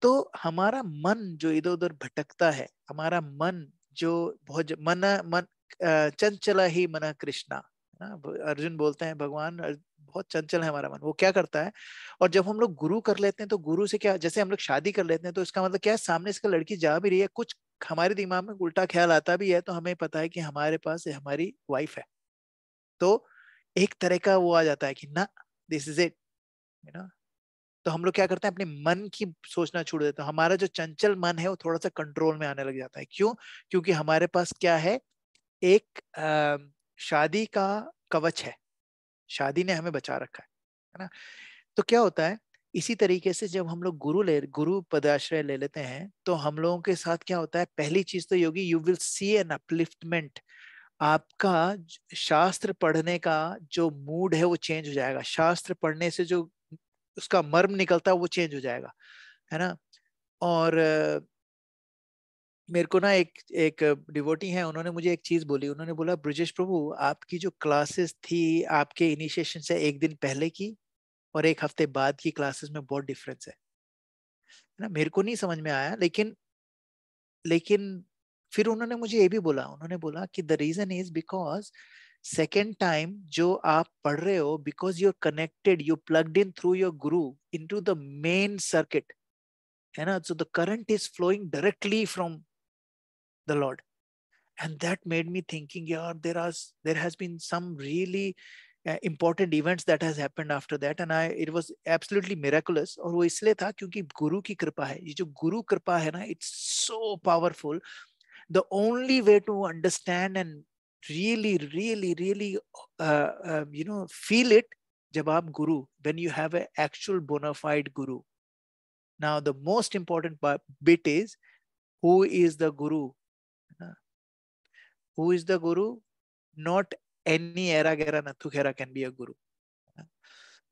तो हमारा मन जो इधर उधर भटकता है, हमारा मन जो बहुत मन मन चंचला ही मन कृष्णा, अर्जुन बोलते हैं भगवान बहुत चंचल है हमारा मन, वो क्या करता है। और जब हम लोग गुरु कर लेते हैं तो गुरु से क्या, जैसे हम लोग शादी कर लेते हैं तो इसका मतलब क्या है, सामने से लड़की जा भी रही है, कुछ हमारे दिमाग में उल्टा ख्याल आता भी है तो हमें पता है कि हमारे पास हमारी वाइफ है, तो एक तरह का वो आ जाता है कि ना this is it, you know. तो हम लोग क्या करते हैं, अपने मन की सोचना छोड़ देते हैं, हमारा जो चंचल मन है वो थोड़ा सा कंट्रोल में आने लग जाता है। क्यों? क्योंकि हमारे पास क्या है, एक शादी का कवच है, शादी ने हमें बचा रखा है ना। तो क्या होता है, इसी तरीके से जब हम लोग गुरु पदाश्रय ले लेते हैं तो हम लोगों के साथ क्या होता है, पहली चीज तो योगी, you will see an upliftment. आपका शास्त्र पढ़ने का जो मूड है वो चेंज हो जाएगा, शास्त्र पढ़ने से जो उसका मर्म निकलता है वो चेंज हो जाएगा, है ना। और मेरे को ना एक एक डिवोटी है, उन्होंने मुझे एक चीज बोली, उन्होंने बोला ब्रजेश प्रभु आपकी जो क्लासेस थी आपके इनिशिएशन से एक दिन पहले की और एक हफ्ते बाद की क्लासेस में बहुत डिफरेंस है ना। मेरे को नहीं समझ में आया, लेकिन फिर उन्होंने मुझे ये भी बोला, उन्होंने बोला कि the reason is because second time जो आप पढ़ रहे हो, because you are connected, you plugged in through your guru into the main circuit, है ना। So the current is flowing directly from the Lord, and that made me thinking, yeah, there has been some really important events that has happened after that, and it was absolutely miraculous। और वो इसलिए था क्योंकि गुरु की कृपा है, ये जो गुरु कृपा है ना, it's so powerful। The only way to understand and really feel it, जब आप गुरु, when you have an actual bona fide guru। Now the most important bit is who is the guru, who is the guru? Not any era gera nathu khera can be a guru।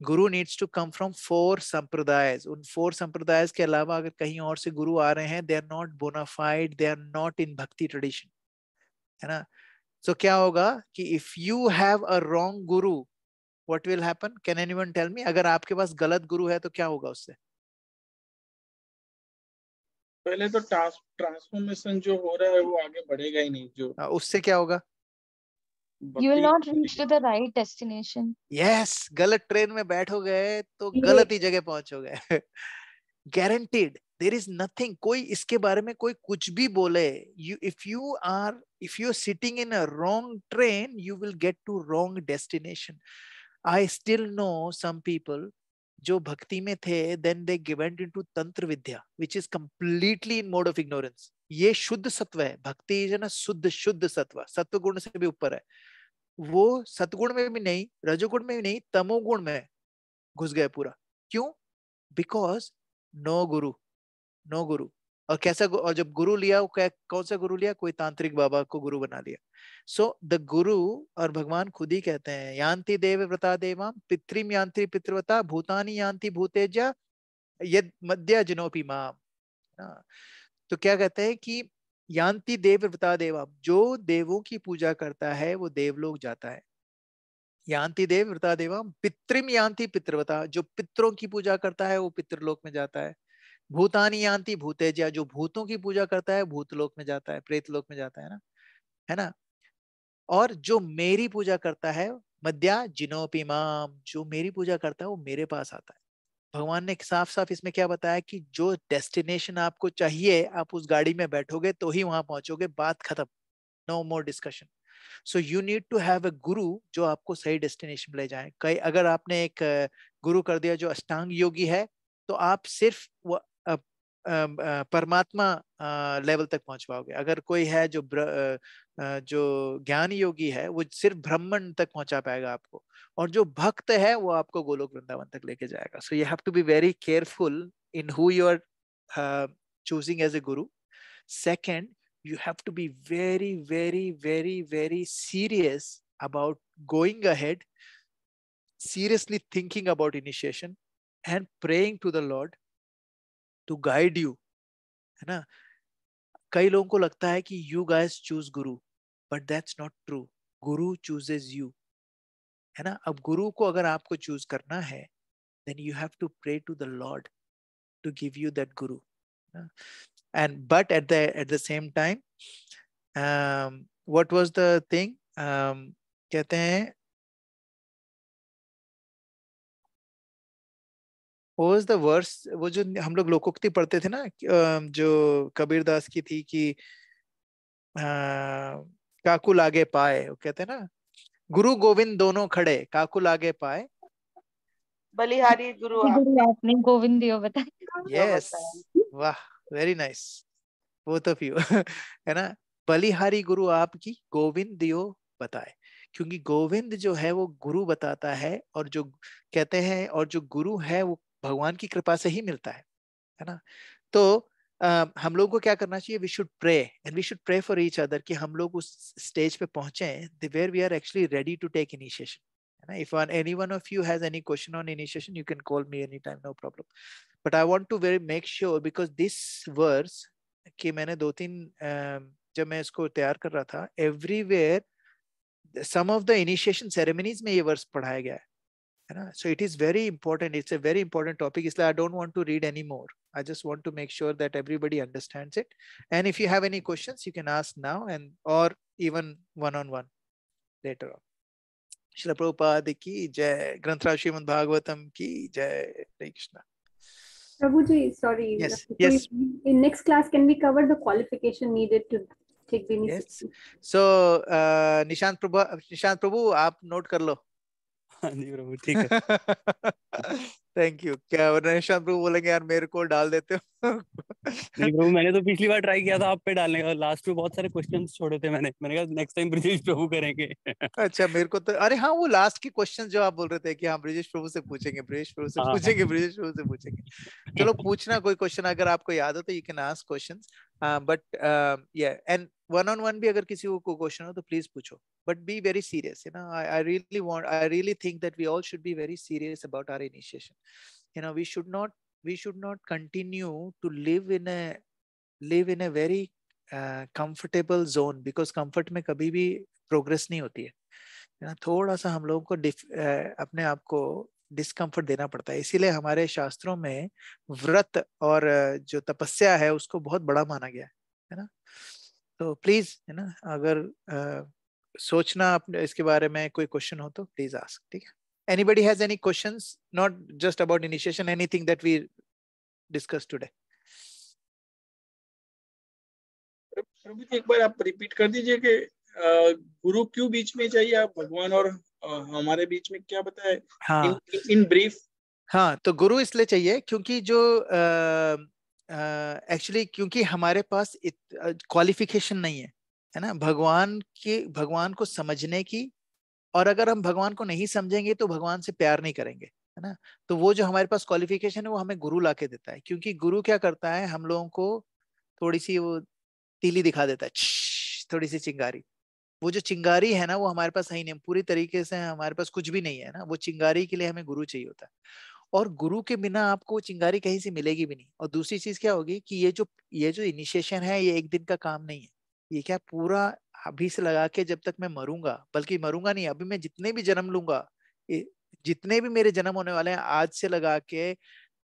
Guru needs to come from 4 संप्रदायs। उन 4 संप्रदायs के अलावा अगर कहीं और से गुरु आ रहे हैं, they are not bona fide, they are not in bhakti tradition, है ना। So क्या होगा कि if you have a wrong guru, what will happen? Can anyone tell me? अगर आपके पास गलत गुरु है तो क्या होगा उससे? पहले तो ट्रांसफॉर्मेशन जो हो रहा है वो आगे बढ़ेगा ही नहीं। जो उससे क्या होगा? You will not reach to the right destination. Yes, गलत ट्रेन में बैठोगे तो गलत ही जगह पहुंचोगे। Guaranteed, there is nothing, कोई इसके बारे में कोई कुछ भी बोले, if you're sitting in a wrong train, you will get to wrong destination। I still know some people जो भक्ति में थे, then they went into तंत्र विद्या, which is completely in mode of ignorance। ये शुद्ध सत्व है, भक्ति है ना, शुद्ध सत्व, सत्व गुण से भी ऊपर है। वो सतगुण में भी नहीं, रजोगुण में भी नहीं, तमोगुण में घुस गए पूरा। क्यों? बिकॉज नो गुरु, नो गुरु। और और जब गुरु लिया, वो कौन सा गुरु लिया? कोई तांत्रिक बाबा को गुरु बना लिया। सो द गुरु, और भगवान खुद ही कहते हैं, यान्ति देव व्रता देवाम पितृम यान्ति पितृवता भूतानि यान्ति भूतेजा यद मध्य जनोपि माम। तो क्या कहते हैं कि यान्ति देव व्रता देवाम, जो देवों की पूजा करता है वो देवलोक जाता है। यान्ति देव व्रता देवाम पितृम यान्ति पितृवता, जो पितरों की पूजा करता है वो पितृलोक में जाता है। भूतानि यान्ति भूतेजा, जो भूतों की पूजा करता है भूतलोक में जाता है, प्रेतलोक में जाता है ना। और जो मेरी पूजा करता है, मध्या जिनोपि माम, जो मेरी पूजा करता है वो मेरे पास आता है। भगवान ने साफ साफ इसमें क्या बताया कि जो डेस्टिनेशन आपको चाहिए, आप उस गाड़ी में बैठोगे तो ही वहां पहुंचोगे, बात खत्म, no more discussion. So you need to have a guru जो आपको सही डेस्टिनेशन में ले जाए। कई अगर आपने एक गुरु कर दिया जो अष्टांग योगी है, तो आप सिर्फ परमात्मा लेवल तक पहुंच पाओगे। अगर कोई है जो ज्ञान योगी है, वो सिर्फ ब्रह्मन तक पहुंचा पाएगा आपको, और जो भक्त है वो आपको गोलोक वृंदावन तक लेके जाएगा। So you have to be very careful in who you are choosing as a guru. Second, you have to be very serious about going ahead, seriously thinking about initiation and praying to the Lord to guide you, है ना। कई लोगों को लगता है कि you guys choose guru, but that's not true। Guru chooses you, है ना। अब गुरु को अगर आपको चूज करना है, then you have to pray to the Lord to give you that guru। And but at the same time, What was the thing? कहते हैं What was the verse? वो जो हम लोग लोकोक्ति पढ़ते थे ना, जो कबीर दास की थी कि काकू लागे पाए, वो कहते हैं ना, गुरु गोविंद दोनों खड़े, काकू लागे पाए, बलिहारी गुरु आपने गोविंद दियो बताए। यस, वाह, very nice, both of you है ना। बलिहारी गुरु आपकी, गोविंद दियो बताए, क्योंकि गोविंद जो है वो गुरु बताता है, और जो कहते हैं, और जो गुरु है वो भगवान की कृपा से ही मिलता है ना। तो हम लोगों को क्या करना चाहिए? We should pray, and we should pray for each other, कि हम लोग उस स्टेज पे पहुंचे where we are actually ready to take initiation, है ना। If any one of you has any question on initiation, you can call me anytime, no problem. But I want to very make sure, because this verse कि मैंने 2-3 जब मैं इसको तैयार कर रहा था, everywhere some of the initiation ceremonies में ये वर्स पढ़ाया गया है ना. So it is very important, it's a very important topic, इसलिए I don't want to read anymore. I just want to make sure that everybody understands it. And if you have any questions, you can ask now, and or even one-on-one later on. Shri Prabhupada ki jai, Granthra Srimad Bhagavatam ki jai, Hare Krishna. Prabhuji, sorry. Yes, yes. In next class, can we cover the qualification needed to take the initiation? Yes. So, Nishant Prabhu, आप note कर लो. हाँ जी प्रभु, ठीक है. Thank you. क्या निशांत प्रभु बोलेंगे यार मेरे को डाल देते हो? नहीं प्रभु, मैंने तो पिछली बार ट्राई किया था आप पे डालने का, लास्ट में बहुत सारे क्वेश्चंस छोड़े थे मैंने कहा नेक्स्ट टाइम ब्रिजेश प्रभु करेंगे. अच्छा, मेरे को तो, अरे हाँ, वो लास्ट के क्वेश्चन जो आप बोल रहे थे कि हाँ ब्रिजेश प्रभु से पूछेंगे, ब्रिजेश प्रभु से पूछेंगे, ब्रिजेश प्रभु से पूछेंगे. चलो पूछना कोई क्वेश्चन अगर आपको याद हो तो, you can ask questions. But या, एंड वन ऑन वन भी अगर किसी को क्वेश्चन हो तो प्लीज पूछो, but be very serious, you know. I really think that we all should be very serious about our initiation. You know, we should not continue to live in a very comfortable zone, because comfort में कभी भी progress नहीं होती है ना. थोड़ा सा हम लोगों को अपने आप को डिस्कम्फर्ट देना पड़ता है. इसीलिए हमारे शास्त्रों में व्रत और जो तपस्या है उसको बहुत बड़ा माना गया है ना. तो प्लीज, है ना, अगर सोचना अपने इसके बारे में कोई क्वेश्चन हो तो प्लीज आस्क. ठीक है? Anybody has any questions, not just about initiation, anything that we discussed today? प्रभु जी, एक बार आप रिपीट कर दीजिए कि गुरु क्यों बीच में चाहिए, आप भगवान और हमारे बीच में क्या बताए? हाँ, इन ब्रीफ. हाँ, तो गुरु इसलिए चाहिए क्योंकि जो एक्चुअली क्योंकि हमारे पास क्वालिफिकेशन नहीं है ना, भगवान को समझने की. और अगर हम भगवान को नहीं समझेंगे तो भगवान से प्यार नहीं करेंगे, है ना. तो वो जो हमारे पास क्वालिफिकेशन है वो हमें गुरु लाके देता है, क्योंकि गुरु क्या करता है, हम लोगों को थोड़ी सी वो तीली दिखा देता है, थोड़ी सी चिंगारी. वो जो चिंगारी है ना वो हमारे पास है ही नहीं, पूरी तरीके से हमारे पास कुछ भी नहीं है ना. वो चिंगारी के लिए हमें गुरु चाहिए होता है, और गुरु के बिना आपको चिंगारी कहीं से मिलेगी भी नहीं. और दूसरी चीज क्या होगी कि ये जो इनिशिएशन है ये एक दिन का काम नहीं है. ये क्या पूरा अभी से लगा के जब तक मैं मरूंगा, बल्कि मरूंगा नहीं, अभी मैं जितने भी जन्म लूंगा, जितने भी मेरे जन्म होने वाले हैं आज से लगा के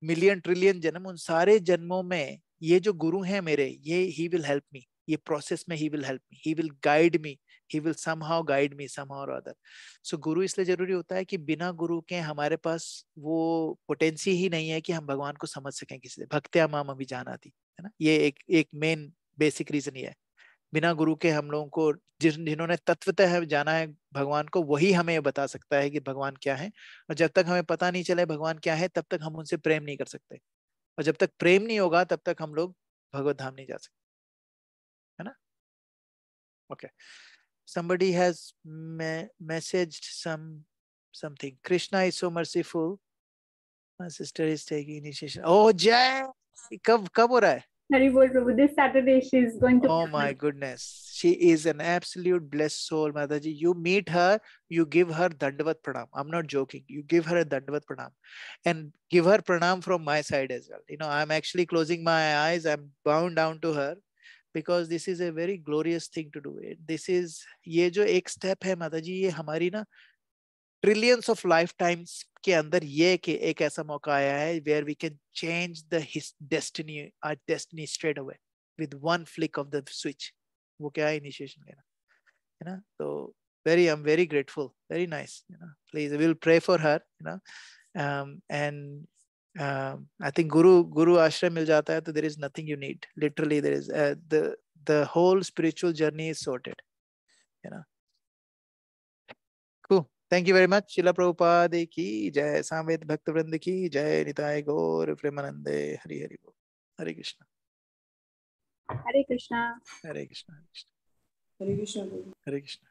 मिलियन ट्रिलियन जन्म, उन सारे जन्मों में ये जो गुरु हैं मेरे, ये ही विल हेल्प मी. ये प्रोसेस में he will help me, he will guide me, he will somehow guide me somehow or other. So गुरु इसलिए जरूरी होता है कि बिना गुरु के हमारे पास वो पोटेंसी ही नहीं है कि हम भगवान को समझ सकें किसी से. भक्त्या माम अभिजानाति, है ना. ये एक मेन बेसिक रीजन ये है. बिना गुरु के हम लोगों को, जिन्होंने तत्वतः जाना है भगवान को, वही हमें बता सकता है कि भगवान क्या है. और जब तक हमें पता नहीं चले भगवान क्या है, तब तक हम उनसे प्रेम नहीं कर सकते. और जब तक प्रेम नहीं होगा तब तक हम लोग भगवत धाम नहीं जा सकते, है ना. Okay. Somebody has messaged something. Krishna is so merciful. My sister is taking initiation. Oh, Jai! कब हो रहा है? Hari bol Prabhu. This Saturday she is going to. Oh my goodness, she is an absolute blessed soul, Mataji. You meet her, you give her Dandavat Pranam. I'm not joking. You give her a Dandavat Pranam, and give her Pranam from my side as well. You know, I'm actually closing my eyes. I'm bound down to her. Because this is a very glorious thing to do. This is, ये जो एक step है माता जी, ये हमारी ना trillions of lifetimes के अंदर ये कि एक ऐसा मौका आया है where we can change our destiny straight away with one flick of the switch, वो क्या है इनिशिएशन लेना, है ना. तो very, I'm very grateful, very nice, you know. Please, we'll pray for her, you know. And I think guru ashram mil jata hai, so there is nothing you need. Literally, there is the whole spiritual journey is sorted, you know. Cool. Thank you very much. Srila Prabhupada ki jai, Samved Bhakta Vrinda ki jai, Nitai Gaur Premanande, Hari Hari Bol. Hare Krishna. Hare Krishna. Hare Krishna. Hare Krishna. Hare Krishna.